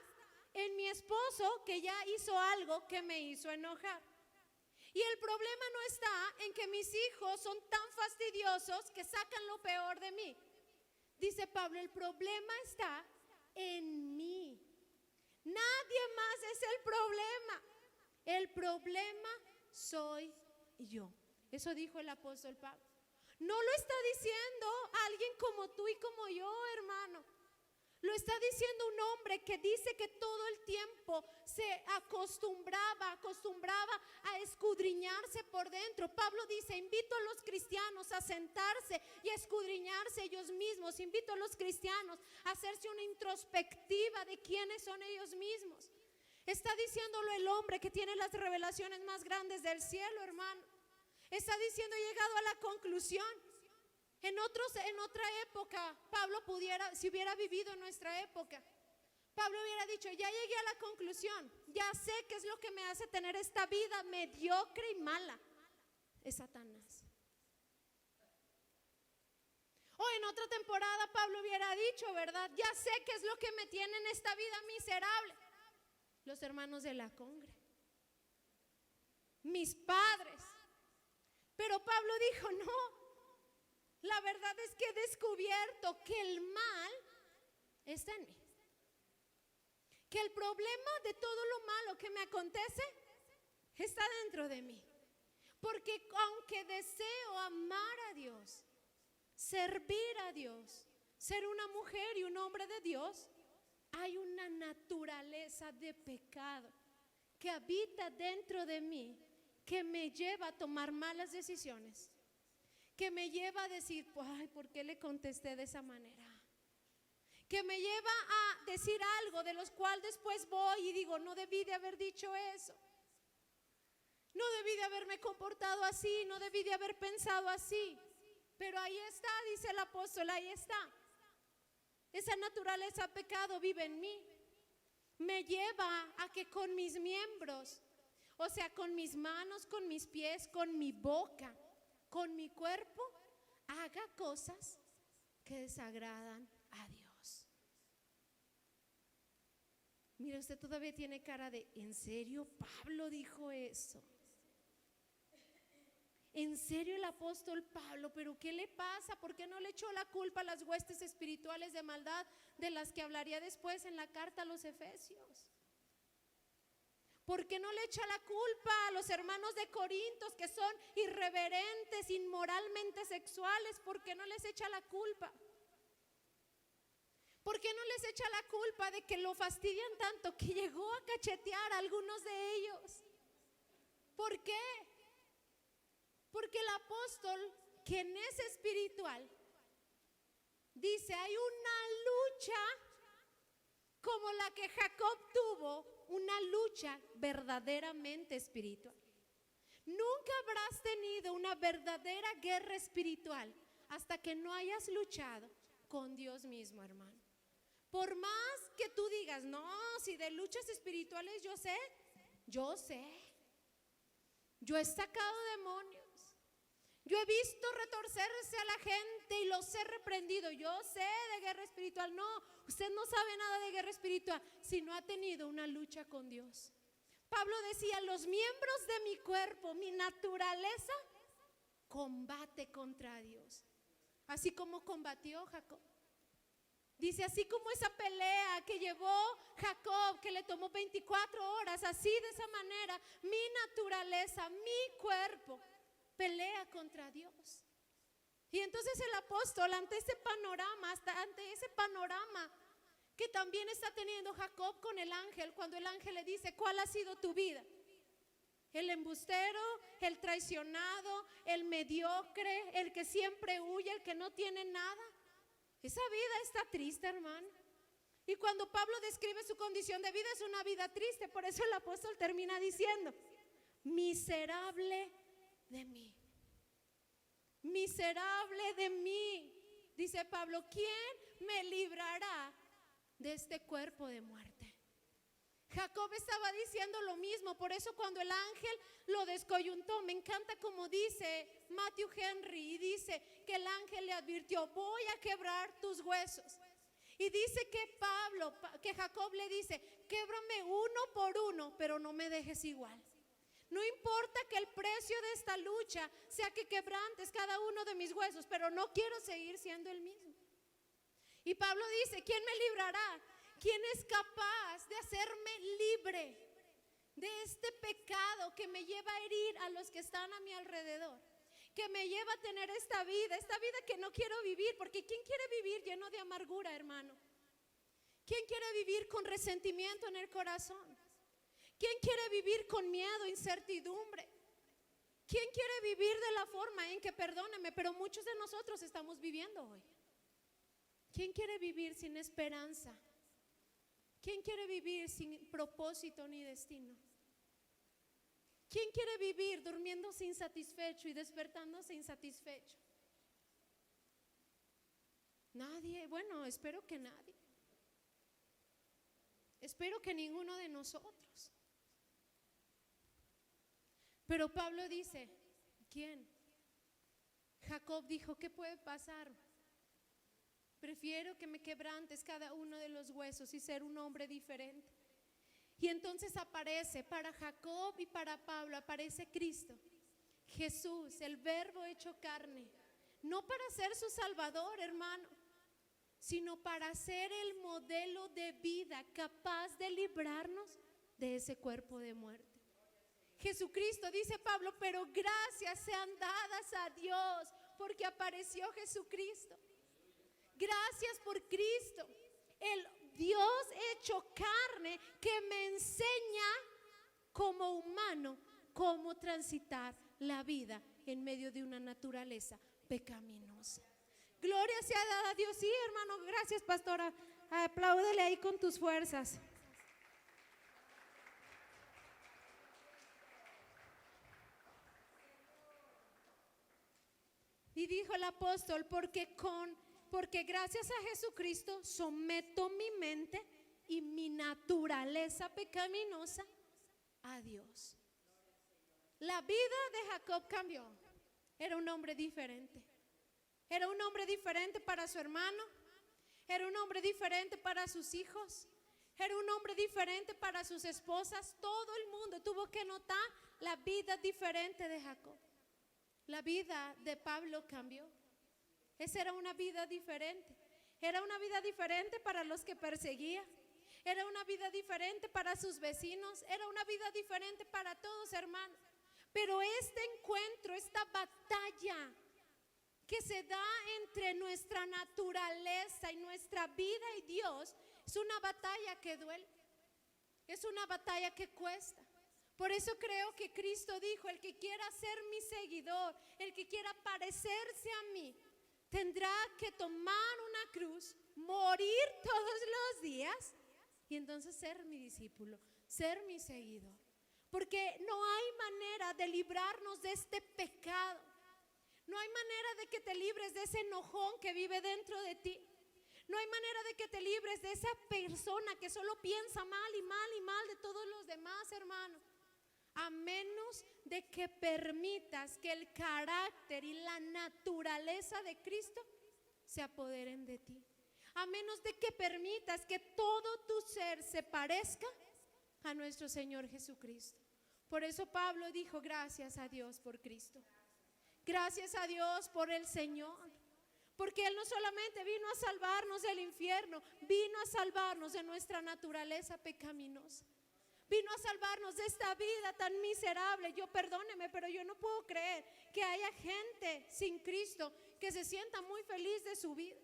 en mi esposo, que ya hizo algo que me hizo enojar. Y el problema no está en que mis hijos son tan fastidiosos que sacan lo peor de mí. Dice Pablo, el problema está en mí. Nadie más es el problema. El problema soy yo. Eso dijo el apóstol Pablo. No lo está diciendo alguien como tú y como yo, hermano. Lo está diciendo un hombre que dice que todo el tiempo se acostumbraba a escudriñarse por dentro. Pablo dice, invito a los cristianos a sentarse y a escudriñarse ellos mismos. Invito a los cristianos a hacerse una introspectiva de quiénes son ellos mismos. Está diciéndolo el hombre que tiene las revelaciones más grandes del cielo, hermano. Está diciendo, he llegado a la conclusión. En otra época, Pablo pudiera, si hubiera vivido en nuestra época, Pablo hubiera dicho, ya llegué a la conclusión, ya sé qué es lo que me hace tener esta vida mediocre y mala. Es Satanás. O en otra temporada Pablo hubiera dicho, ¿verdad? Ya sé qué es lo que me tiene en esta vida miserable. Los hermanos de la congre, mis padres. Pero Pablo dijo, no. La verdad es que he descubierto que el mal está en mí. Que el problema de todo lo malo que me acontece está dentro de mí. Porque aunque deseo amar a Dios, servir a Dios, ser una mujer y un hombre de Dios, hay una naturaleza de pecado que habita dentro de mí, que me lleva a tomar malas decisiones, que me lleva a decir, ay, ¿por qué le contesté de esa manera? Que me lleva a decir algo de los cuales después voy y digo, no debí de haber dicho eso. No debí de haberme comportado así, no debí de haber pensado así. Pero ahí está, dice el apóstol, ahí está. Esa naturaleza pecado vive en mí. Me lleva a que con mis miembros, o sea, con mis manos, con mis pies, con mi boca, con mi cuerpo, haga cosas que desagradan a Dios. Mira, usted todavía tiene cara de, ¿en serio Pablo dijo eso? ¿En serio el apóstol Pablo? ¿Pero qué le pasa? ¿Por qué no le echó la culpa a las huestes espirituales de maldad de las que hablaría después en la carta a los Efesios? ¿Por qué no le echa la culpa a los hermanos de Corintios que son irreverentes, inmoralmente sexuales? ¿Por qué no les echa la culpa? ¿Por qué no les echa la culpa de que lo fastidian tanto que llegó a cachetear a algunos de ellos? ¿Por qué? Porque el apóstol, quien es espiritual, dice, hay una lucha como la que Jacob tuvo, una lucha verdaderamente espiritual. Nunca habrás tenido una verdadera guerra espiritual hasta que no hayas luchado con Dios mismo, hermano. Por más que tú digas, no, si de luchas espirituales yo sé. Yo he sacado demonios. Yo he visto retorcerse a la gente y los he reprendido. Yo sé de guerra espiritual. No, usted no sabe nada de guerra espiritual si no ha tenido una lucha con Dios. Pablo decía, los miembros de mi cuerpo, mi naturaleza, combate contra Dios. así como combatió Jacob. Dice, así como esa pelea que llevó Jacob, que le tomó 24 horas, así de esa manera, mi naturaleza, mi cuerpo, pelea contra Dios. Y entonces el apóstol, ante ese panorama, que también está teniendo Jacob con el ángel, cuando el ángel le dice, ¿cuál ha sido tu vida? El embustero, el traicionado, el mediocre, el que siempre huye, el que no tiene nada. Esa vida está triste, hermano. Y cuando Pablo describe su condición de vida, es una vida triste. Por eso el apóstol termina diciendo, miserable de mí. Miserable de mí. Dice Pablo, ¿quién me librará de este cuerpo de muerte? Jacob estaba diciendo lo mismo. Por eso cuando el ángel lo descoyuntó, me encanta como dice Matthew Henry, y dice que el ángel le advirtió, voy a quebrar tus huesos. Y dice que Jacob le dice, québrame uno por uno, pero no me dejes igual. No importa que el precio de esta lucha sea que quebrantes cada uno de mis huesos, pero no quiero seguir siendo el mismo. Y Pablo dice, ¿quién me librará? ¿Quién es capaz de hacerme libre de este pecado que me lleva a herir a los que están a mi alrededor? Que me lleva a tener esta vida que no quiero vivir, porque ¿quién quiere vivir lleno de amargura, hermano? ¿Quién quiere vivir con resentimiento en el corazón? ¿Quién quiere vivir con miedo, incertidumbre? ¿Quién quiere vivir de la forma en que, perdóneme, pero muchos de nosotros estamos viviendo hoy? ¿Quién quiere vivir sin esperanza? ¿Quién quiere vivir sin propósito ni destino? ¿Quién quiere vivir durmiéndose insatisfecho y despertándose insatisfecho? Nadie. Bueno, espero que nadie. Espero que ninguno de nosotros. Pero Pablo dice, ¿quién? Jacob dijo, ¿qué puede pasar? Prefiero que me quebrantes cada uno de los huesos y ser un hombre diferente. Y entonces aparece para Jacob y para Pablo, aparece Cristo, Jesús, el verbo hecho carne, no para ser su salvador, hermano, sino para ser el modelo de vida capaz de librarnos de ese cuerpo de muerte. Jesucristo, dice Pablo, pero gracias sean dadas a Dios porque apareció Jesucristo. Gracias por Cristo, el Dios hecho carne que me enseña como humano cómo transitar la vida en medio de una naturaleza pecaminosa. Gloria sea dada a Dios. Sí, hermano, gracias, pastora. Apláudele ahí con tus fuerzas. Y dijo el apóstol, porque gracias a Jesucristo someto mi mente y mi naturaleza pecaminosa a Dios. La vida de Jacob cambió. Era un hombre diferente. Era un hombre diferente para su hermano. Era un hombre diferente para sus hijos. Era un hombre diferente para sus esposas. Todo el mundo tuvo que notar la vida diferente de Jacob. La vida de Pablo cambió. Esa era una vida diferente. Era una vida diferente para los que perseguía. Era una vida diferente para sus vecinos. Era una vida diferente para todos, hermanos. Pero este encuentro, esta batalla que se da entre nuestra naturaleza y nuestra vida y Dios, es una batalla que duele. Es una batalla que cuesta. Por eso creo que Cristo dijo, el que quiera ser mi seguidor, el que quiera parecerse a mí, tendrá que tomar una cruz, morir todos los días y entonces ser mi discípulo, ser mi seguidor. Porque no hay manera de librarnos de este pecado. No hay manera de que te libres de ese enojón que vive dentro de ti. No hay manera de que te libres de esa persona que solo piensa mal y mal y mal de todos los demás, hermano. A menos de que permitas que el carácter y la naturaleza de Cristo se apoderen de ti. A menos de que permitas que todo tu ser se parezca a nuestro Señor Jesucristo. Por eso Pablo dijo, gracias a Dios por Cristo. Gracias a Dios por el Señor. porque Él no solamente vino a salvarnos del infierno, vino a salvarnos de nuestra naturaleza pecaminosa. Vino a salvarnos de esta vida tan miserable. Perdóneme, pero yo no puedo creer que haya gente sin Cristo que se sienta muy feliz de su vida.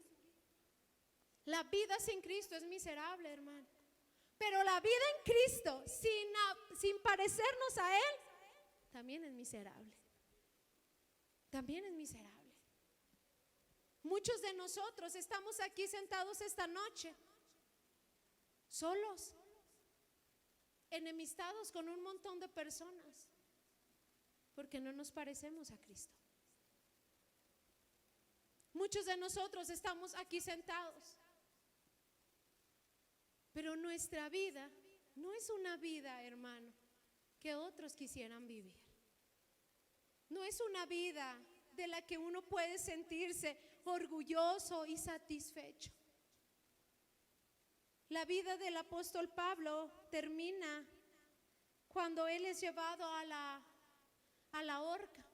La vida sin Cristo es miserable, hermano. Pero la vida en Cristo, sin parecernos a Él, también es miserable. También es miserable. Muchos de nosotros estamos aquí sentados esta noche, solos, enemistados con un montón de personas, porque no nos parecemos a Cristo. Muchos de nosotros estamos aquí sentados, pero nuestra vida no es una vida, hermano, que otros quisieran vivir. No es una vida de la que uno puede sentirse orgulloso y satisfecho. La vida del apóstol Pablo termina cuando él es llevado a la horca.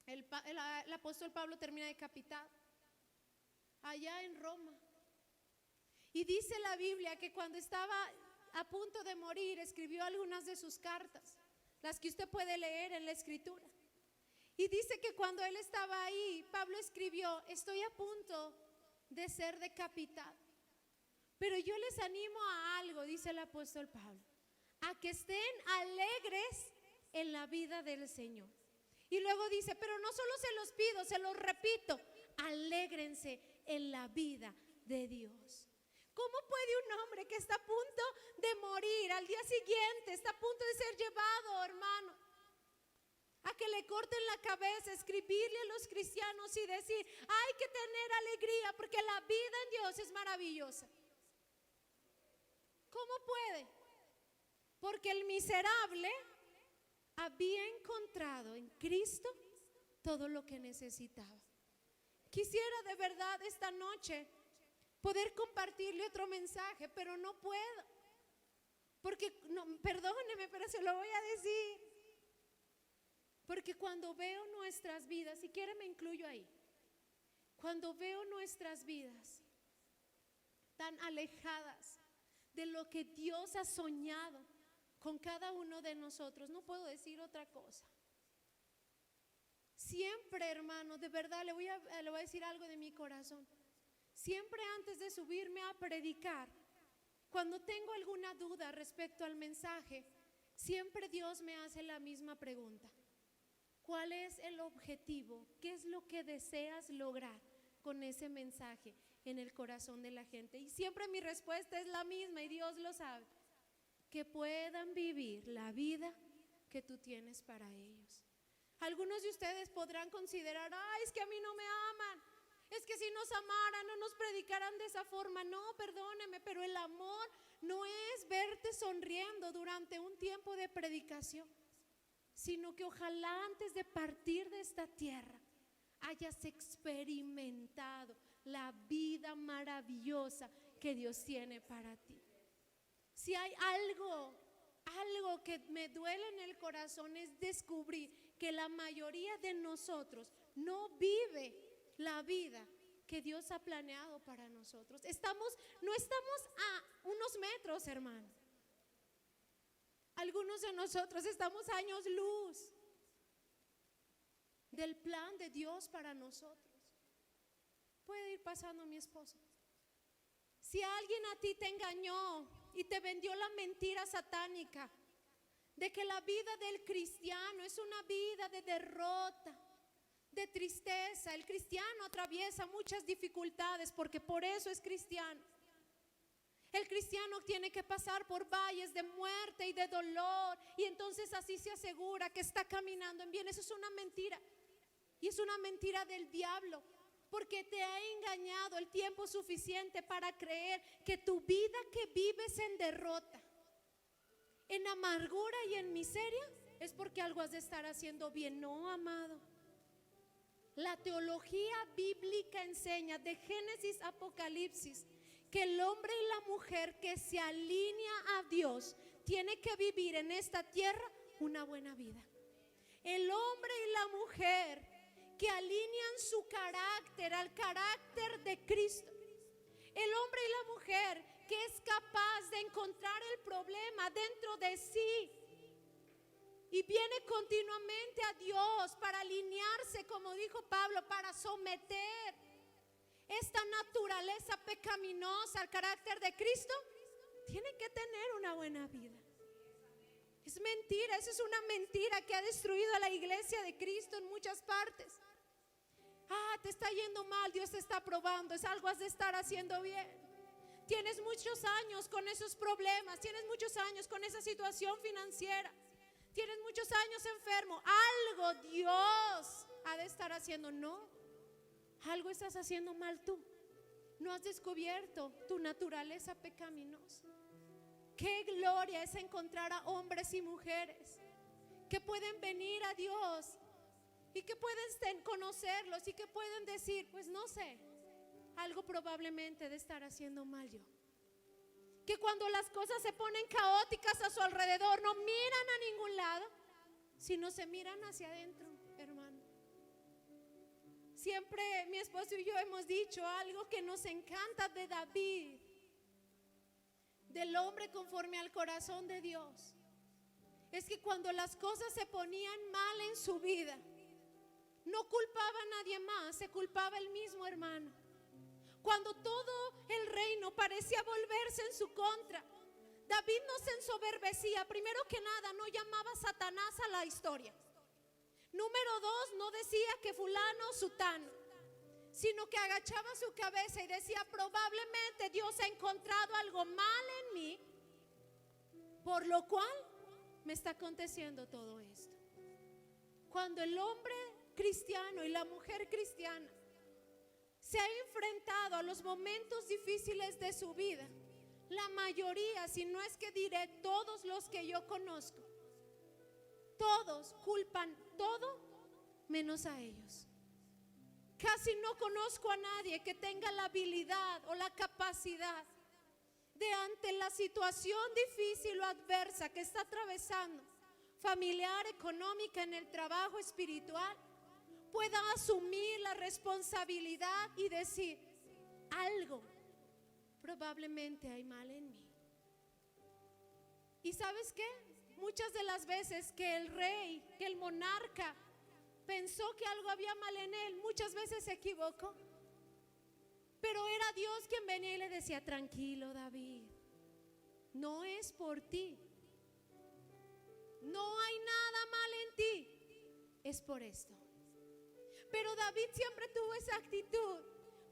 El apóstol Pablo termina decapitado allá en Roma. Y dice la Biblia que cuando estaba a punto de morir, escribió algunas de sus cartas, las que usted puede leer en la escritura. Y dice que cuando él estaba ahí, Pablo escribió: estoy a punto de ser decapitado, pero yo les animo a algo, dice el apóstol Pablo, a que estén alegres en la vida del Señor. Y luego dice: pero no solo se los pido, se los repito, alégrense en la vida de Dios. ¿Cómo puede un hombre que está a punto de morir, al día siguiente está a punto de ser llevado, hermano, a que le corten la cabeza, escribirle a los cristianos y decir: hay que tener alegría porque la vida en Dios es maravillosa? ¿Cómo puede? Porque el miserable había encontrado en Cristo todo lo que necesitaba. Quisiera de verdad esta noche poder compartirle otro mensaje, pero no puedo, porque no, perdóneme, pero se lo voy a decir. Porque cuando veo nuestras vidas, si quiere me incluyo ahí, cuando veo nuestras vidas tan alejadas de lo que Dios ha soñado con cada uno de nosotros, no puedo decir otra cosa. Siempre, hermano, de verdad le voy a decir algo de mi corazón. Siempre antes de subirme a predicar, cuando tengo alguna duda respecto al mensaje, siempre Dios me hace la misma pregunta: ¿cuál es el objetivo? ¿Qué es lo que deseas lograr con ese mensaje en el corazón de la gente? Y siempre mi respuesta es la misma, y Dios lo sabe: que puedan vivir la vida que tú tienes para ellos. Algunos de ustedes podrán considerar: ay, es que a mí no me aman, es que si nos amaran no nos predicaran de esa forma. No, perdóneme, pero el amor no es verte sonriendo durante un tiempo de predicación, sino que ojalá antes de partir de esta tierra hayas experimentado la vida maravillosa que Dios tiene para ti. Si hay algo que me duele en el corazón, es descubrir que la mayoría de nosotros no vive la vida que Dios ha planeado para nosotros. No estamos a unos metros, hermano. Algunos de nosotros estamos a años luz del plan de Dios para nosotros. Puede ir pasando mi esposo. Si alguien a ti te engañó y te vendió la mentira satánica de que la vida del cristiano es una vida de derrota, de tristeza, el cristiano atraviesa muchas dificultades porque por eso es cristiano. El cristiano tiene que pasar por valles de muerte y de dolor, y entonces así se asegura que está caminando en bien. Eso es una mentira, y es una mentira del diablo, porque te ha engañado el tiempo suficiente para creer que tu vida que vives en derrota, en amargura y en miseria, es porque algo has de estar haciendo bien. No, amado. La teología bíblica enseña de Génesis a Apocalipsis que el hombre y la mujer que se alinea a Dios tiene que vivir en esta tierra una buena vida. El hombre y la mujer que alinean su carácter al carácter de Cristo. El hombre y la mujer que es capaz de encontrar el problema dentro de sí y viene continuamente a Dios para alinearse, como dijo Pablo, para someter esta naturaleza pecaminosa al carácter de Cristo, tiene que tener una buena vida. Es mentira, eso es una mentira que ha destruido a la iglesia de Cristo en muchas partes. Te está yendo mal, Dios te está probando, es algo has de estar haciendo bien. Tienes muchos años con esos problemas, tienes muchos años con esa situación financiera, tienes muchos años enfermo, algo Dios ha de estar haciendo. No, algo estás haciendo mal tú. No has descubierto tu naturaleza pecaminosa. Qué gloria es encontrar a hombres y mujeres que pueden venir a Dios y que pueden conocerlos y que pueden decir, pues no sé, algo probablemente de estar haciendo mal yo. Que cuando las cosas se ponen caóticas a su alrededor, no miran a ningún lado, sino se miran hacia adentro, hermano. Siempre mi esposo y yo hemos dicho algo que nos encanta de David, del hombre conforme al corazón de Dios, es que cuando las cosas se ponían mal en su vida, no culpaba a nadie más, se culpaba él mismo, hermano. Cuando todo el reino parecía volverse en su contra, David no se ensoberbecía. Primero que nada, no llamaba a Satanás a la historia. Número 2, no decía que fulano o sutano, sino que agachaba su cabeza y decía, probablemente Dios ha encontrado algo mal en mí, por lo cual me está aconteciendo todo esto. Cuando el hombre cristiano y la mujer cristiana se ha enfrentado a los momentos difíciles de su vida, la mayoría, si no es que diré todos los que yo conozco, todos culpan todo menos a ellos. Casi no conozco a nadie que tenga la habilidad o la capacidad de, ante la situación difícil o adversa que está atravesando, familiar, económica, en el trabajo, espiritual, pueda asumir la responsabilidad y decir, algo probablemente hay mal en mí. ¿Y sabes qué? Muchas de las veces que el rey, que el monarca pensó que algo había mal en él, muchas veces se equivocó. Pero era Dios quien venía y le decía, tranquilo David, no es por ti, no hay nada mal en ti, es por esto. Pero David siempre tuvo esa actitud.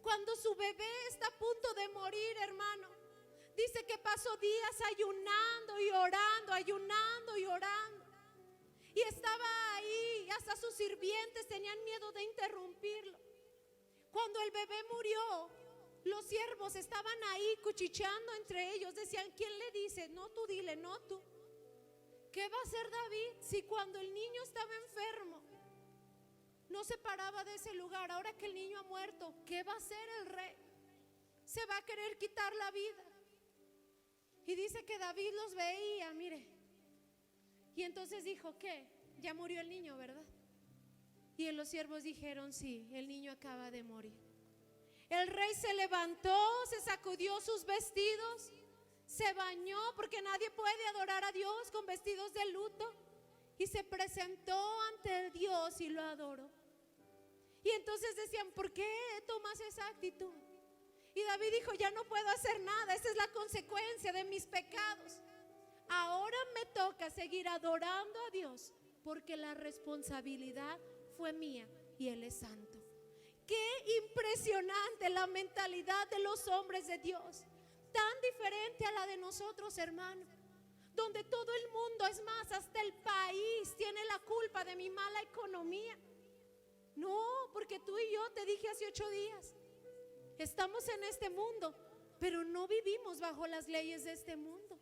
Cuando su bebé está a punto de morir, hermano, dice que pasó días ayunando y orando, ayunando y orando. Y estaba ahí, hasta sus sirvientes tenían miedo de interrumpirlo. Cuando el bebé murió, los siervos estaban ahí cuchicheando entre ellos. Decían, ¿quién le dice? No, tú dile, no tú. ¿Qué va a hacer David si cuando el niño estaba enfermo no se paraba de ese lugar? Ahora que el niño ha muerto, ¿qué va a hacer el rey? Se va a querer quitar la vida. Y dice que David los veía, mire. Y entonces dijo, ¿qué? Ya murió el niño, ¿verdad? Y los siervos dijeron, sí, el niño acaba de morir. El rey se levantó, se sacudió sus vestidos, se bañó, porque nadie puede adorar a Dios con vestidos de luto, y se presentó ante Dios y lo adoró. Y entonces decían, ¿por qué tomas esa actitud? Y David dijo, ya no puedo hacer nada, esa es la consecuencia de mis pecados. Ahora me toca seguir adorando a Dios, porque la responsabilidad fue mía y Él es santo. Qué impresionante la mentalidad de los hombres de Dios, tan diferente a la de nosotros, hermano, donde todo el mundo, es más, hasta el país tiene la culpa de mi mala economía. No, porque tú y yo, te dije hace 8 días, estamos en este mundo, pero no vivimos bajo las leyes de este mundo.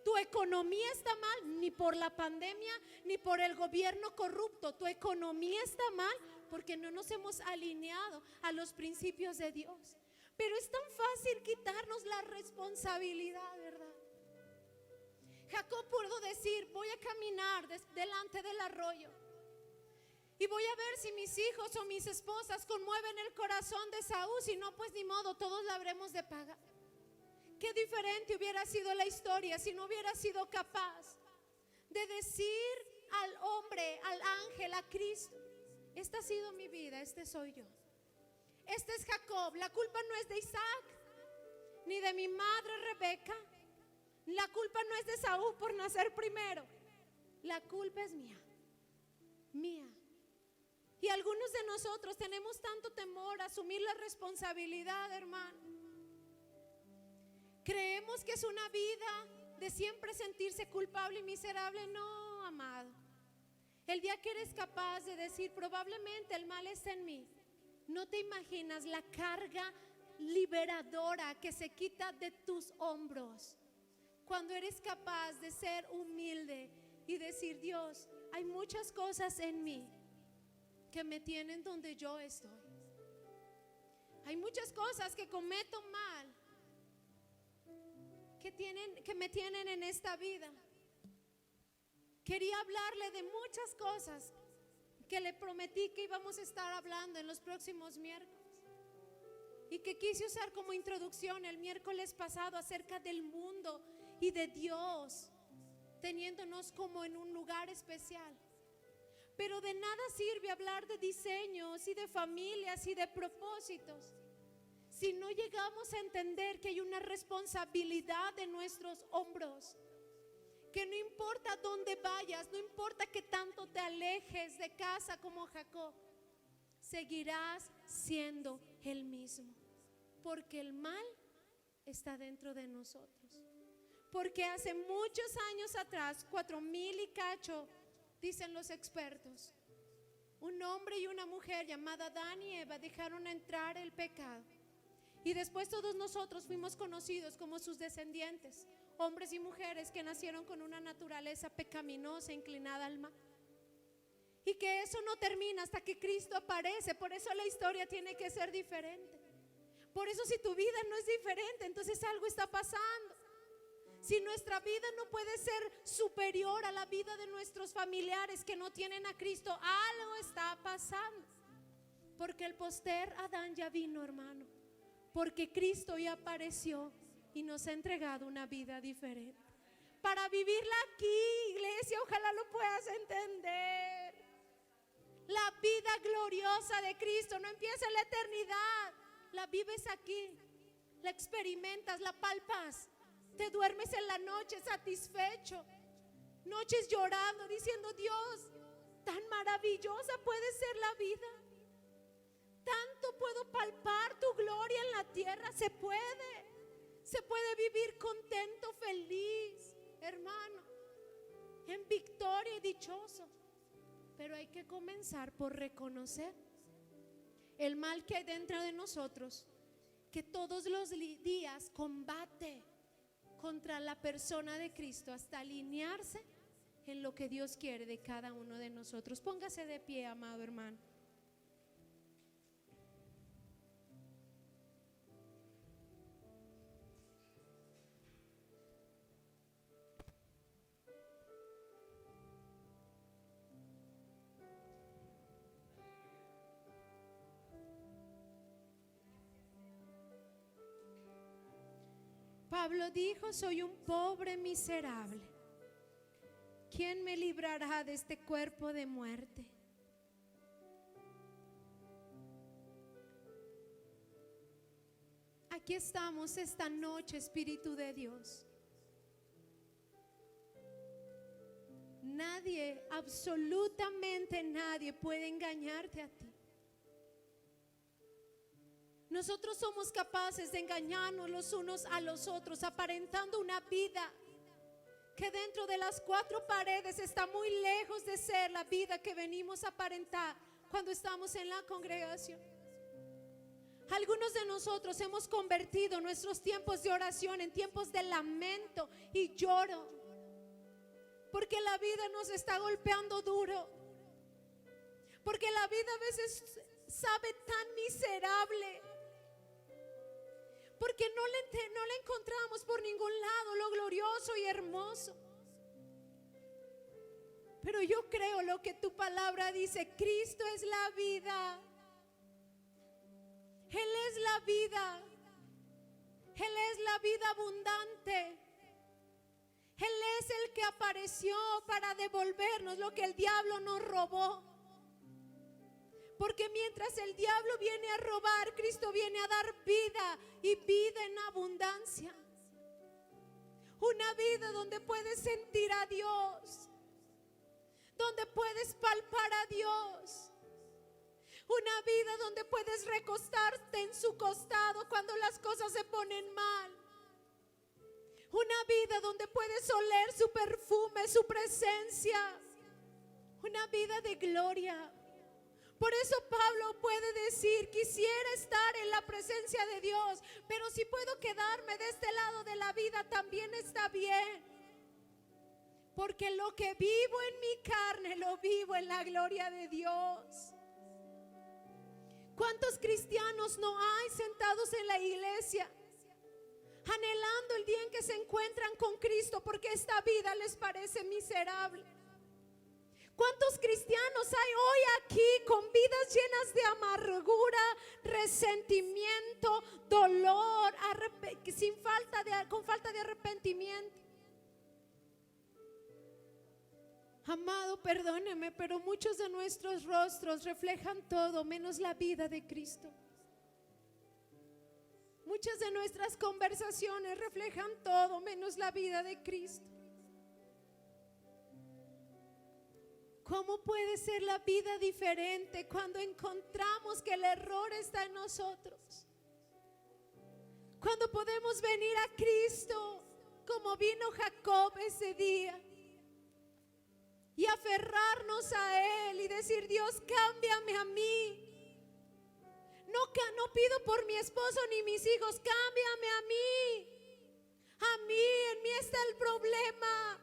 Tu economía está mal, ni por la pandemia, ni por el gobierno corrupto. Tu economía está mal porque no nos hemos alineado a los principios de Dios. Pero es tan fácil quitarnos la responsabilidad, ¿verdad? Jacob pudo decir, voy a caminar delante del arroyo. Y voy a ver si mis hijos o mis esposas conmueven el corazón de Saúl. Si no, pues ni modo, todos la habremos de pagar. Qué diferente hubiera sido la historia si no hubiera sido capaz de decir al hombre, al ángel, a Cristo: esta ha sido mi vida, este soy yo. Este es Jacob. La culpa no es de Isaac, ni de mi madre Rebeca. La culpa no es de Saúl por nacer primero. La culpa es mía, mía. Y algunos de nosotros tenemos tanto temor a asumir la responsabilidad, hermano. Creemos que es una vida de siempre sentirse culpable y miserable. No, amado. El día que eres capaz de decir: probablemente el mal está en mí, no te imaginas la carga liberadora que se quita de tus hombros. Cuando eres capaz de ser humilde y decir: Dios, hay muchas cosas en mí que me tienen donde yo estoy. Hay muchas cosas que cometo mal, que me tienen en esta vida. Quería hablarle de muchas cosas que le prometí que íbamos a estar hablando en los próximos miércoles, y que quise usar como introducción el miércoles pasado acerca del mundo y de Dios teniéndonos como en un lugar especial. Pero de nada sirve hablar de diseños y de familias y de propósitos si no llegamos a entender que hay una responsabilidad en nuestros hombros. Que no importa dónde vayas, no importa que tanto te alejes de casa como Jacob, seguirás siendo el mismo. Porque el mal está dentro de nosotros. Porque hace muchos años atrás, 4000 y cacho, dicen los expertos, un hombre y una mujer llamada Adán y Eva dejaron entrar el pecado. Y después todos nosotros fuimos conocidos como sus descendientes, hombres y mujeres que nacieron con una naturaleza pecaminosa inclinada al mal. Y que eso no termina hasta que Cristo aparece. Por eso la historia tiene que ser diferente. Por eso si tu vida no es diferente, entonces algo está pasando. Si nuestra vida no puede ser superior a la vida de nuestros familiares que no tienen a Cristo, algo está pasando. Porque el postrer Adán ya vino, hermano. Porque Cristo ya apareció y nos ha entregado una vida diferente. Para vivirla aquí, iglesia, ojalá lo puedas entender. La vida gloriosa de Cristo no empieza en la eternidad. La vives aquí, la experimentas, la palpas. Te duermes en la noche satisfecho, noches llorando, diciendo: Dios, tan maravillosa puede ser la vida. Tanto puedo palpar tu gloria en la tierra. Se puede vivir contento, feliz, hermano, en victoria y dichoso. Pero hay que comenzar por reconocer el mal que hay dentro de nosotros, que todos los días combate contra la persona de Cristo hasta alinearse en lo que Dios quiere de cada uno de nosotros. Póngase de pie, amado hermano. Pablo dijo: soy un pobre miserable. ¿Quién me librará de este cuerpo de muerte? Aquí estamos esta noche, Espíritu de Dios. Nadie, absolutamente nadie puede engañarte a ti. Nosotros somos capaces de engañarnos los unos a los otros, aparentando una vida que dentro de las cuatro paredes está muy lejos de ser la vida que venimos a aparentar cuando estamos en la congregación. Algunos de nosotros hemos convertido nuestros tiempos de oración en tiempos de lamento y lloro, porque la vida nos está golpeando duro, porque la vida a veces sabe tan miserable, porque no le encontramos por ningún lado lo glorioso y hermoso. Pero yo creo lo que tu palabra dice: Cristo es la vida. Él es la vida. Él es la vida abundante. Él es el que apareció para devolvernos lo que el diablo nos robó. Porque mientras el diablo viene a robar, Cristo viene a dar vida, y vida en abundancia. Una vida donde puedes sentir a Dios, donde puedes palpar a Dios. Una vida donde puedes recostarte en su costado cuando las cosas se ponen mal. Una vida donde puedes oler su perfume, su presencia. Una vida de gloria. Por eso Pablo puede decir: quisiera estar en la presencia de Dios, pero si puedo quedarme de este lado de la vida, también está bien. Porque lo que vivo en mi carne, lo vivo en la gloria de Dios. ¿Cuántos cristianos no hay sentados en la iglesia, anhelando el día en que se encuentran con Cristo, porque esta vida les parece miserable? ¿Cuántos cristianos hay hoy aquí con vidas llenas de amargura, resentimiento, dolor, con falta de arrepentimiento? Amado, perdóneme, pero muchos de nuestros rostros reflejan todo menos la vida de Cristo. Muchas de nuestras conversaciones reflejan todo menos la vida de Cristo. ¿Cómo puede ser la vida diferente cuando encontramos que el error está en nosotros? Cuando podemos venir a Cristo como vino Jacob ese día y aferrarnos a Él y decir: Dios, cámbiame a mí. No pido por mi esposo ni mis hijos, cámbiame a mí. En mí está el problema.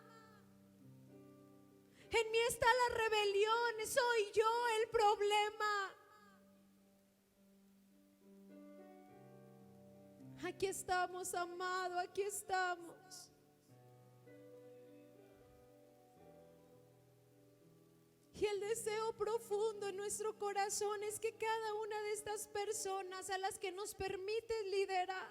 En mí está la rebelión, soy yo el problema. Aquí estamos, amado, aquí estamos. Y el deseo profundo en nuestro corazón es que cada una de estas personas a las que nos permites liderar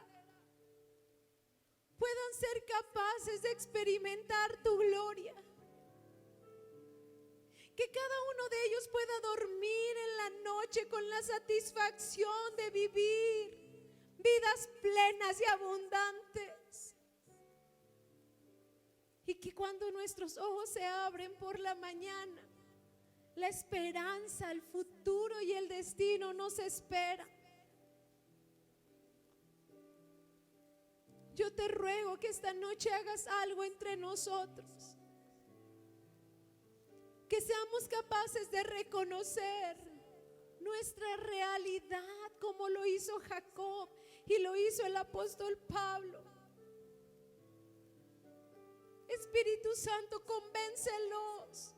puedan ser capaces de experimentar tu gloria. Que cada uno de ellos pueda dormir en la noche con la satisfacción de vivir vidas plenas y abundantes. Y que cuando nuestros ojos se abren por la mañana, la esperanza, el futuro y el destino nos espera. Yo te ruego que esta noche hagas algo entre nosotros. Que seamos capaces de reconocer nuestra realidad como lo hizo Jacob y lo hizo el apóstol Pablo. Espíritu Santo, convéncelos.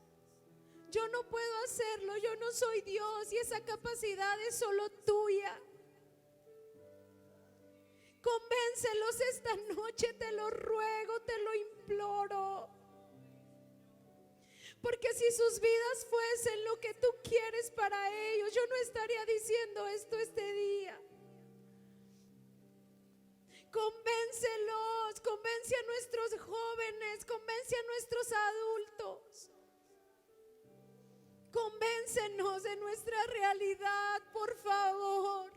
Yo no puedo hacerlo, yo no soy Dios y esa capacidad es solo tuya. Convéncelos esta noche, te lo ruego, te lo imploro. Porque si sus vidas fuesen lo que tú quieres para ellos, yo no estaría diciendo esto este día. Convéncelos, convence a nuestros jóvenes, convence a nuestros adultos. Convéncenos de nuestra realidad, por favor.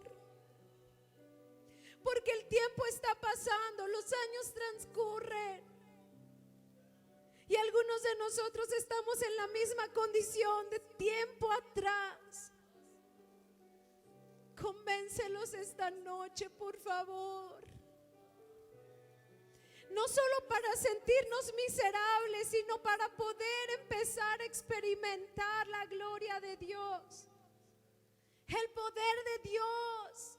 Porque el tiempo está pasando, los años transcurren. Y algunos de nosotros estamos en la misma condición de tiempo atrás. Convéncelos esta noche, por favor. No solo para sentirnos miserables, sino para poder empezar a experimentar la gloria de Dios, el poder de Dios.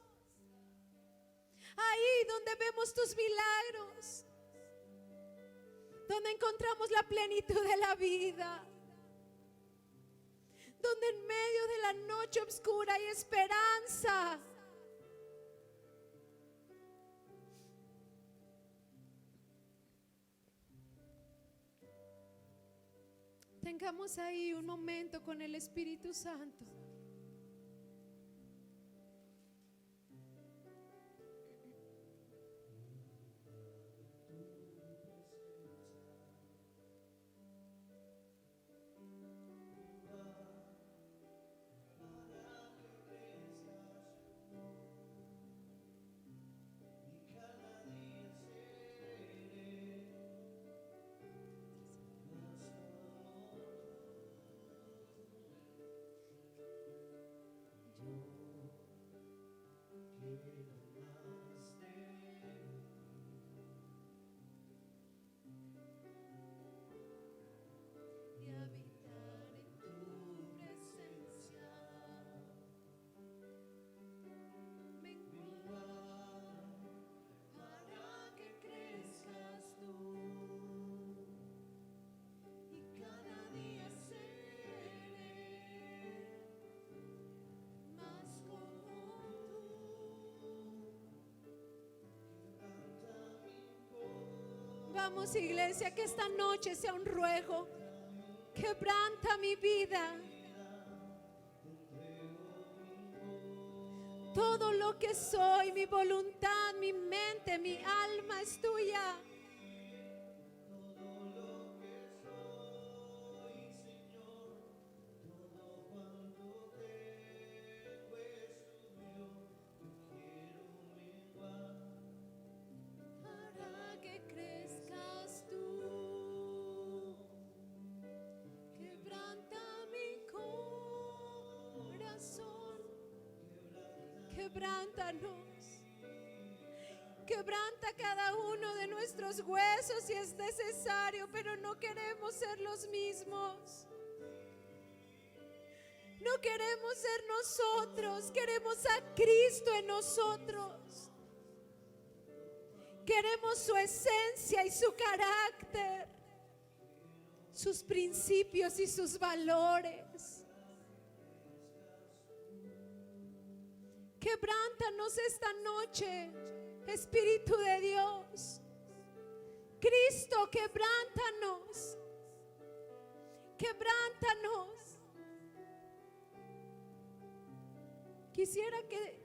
Ahí donde vemos tus milagros, donde encontramos la plenitud de la vida, donde en medio de la noche oscura hay esperanza. Tengamos ahí un momento con el Espíritu Santo. Y habitar en tu presencia, menguar para que crezcas tú y cada día seré más como tú. Vamos, iglesia, que esta noche sea un ruego. Quebranta mi vida. Todo lo que soy, mi voluntad, mi mente, mi alma es tuya. Para que crezcas tú. Quebranta mi corazón. Quebrántanos. Quebranta cada uno de nuestros huesos si es necesario, pero no queremos ser los mismos. No queremos ser nosotros, queremos a Cristo en nosotros. Queremos su esencia y su carácter, sus principios y sus valores. Quebrántanos esta noche, Espíritu de Dios. Cristo, quebrántanos. Quebrántanos. Quisiera que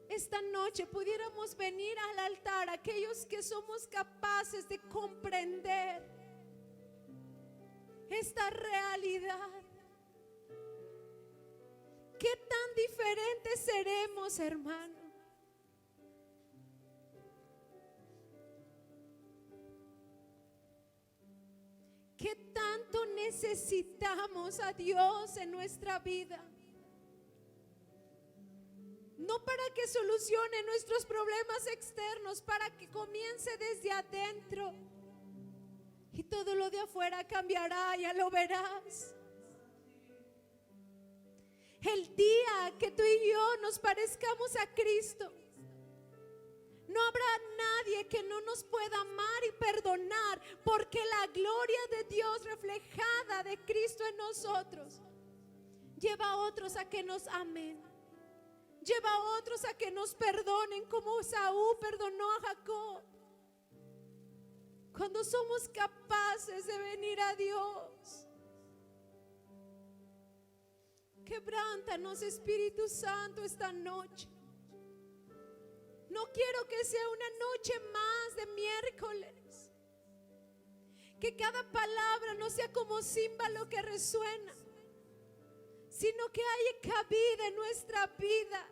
esta noche pudiéramos venir al altar, aquellos que somos capaces de comprender esta realidad. ¿Qué tan diferentes seremos, hermano? ¿Qué tanto necesitamos a Dios en nuestra vida? No para que solucione nuestros problemas externos, para que comience desde adentro. Y todo lo de afuera cambiará, ya lo verás. El día que tú y yo nos parezcamos a Cristo, no habrá nadie que no nos pueda amar y perdonar, porque la gloria de Dios reflejada de Cristo en nosotros lleva a otros a que nos amen, lleva a otros a que nos perdonen, como Saúl perdonó a Jacob. Cuando somos capaces de venir a Dios, quebrántanos, Espíritu Santo, esta noche. No quiero que sea una noche más de miércoles, que cada palabra no sea como címbalo que resuena, sino que haya cabida en nuestra vida,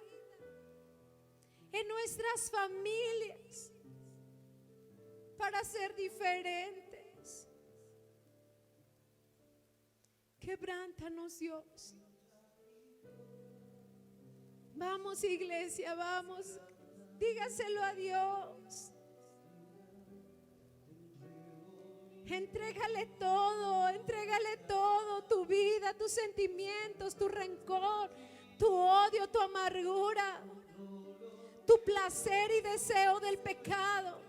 en nuestras familias, para ser diferentes. Quebrántanos, Dios. Vamos, iglesia, vamos. Dígaselo a Dios. Entrégale todo, tu vida, tus sentimientos, tu rencor, tu odio, tu amargura, tu placer y deseo del pecado.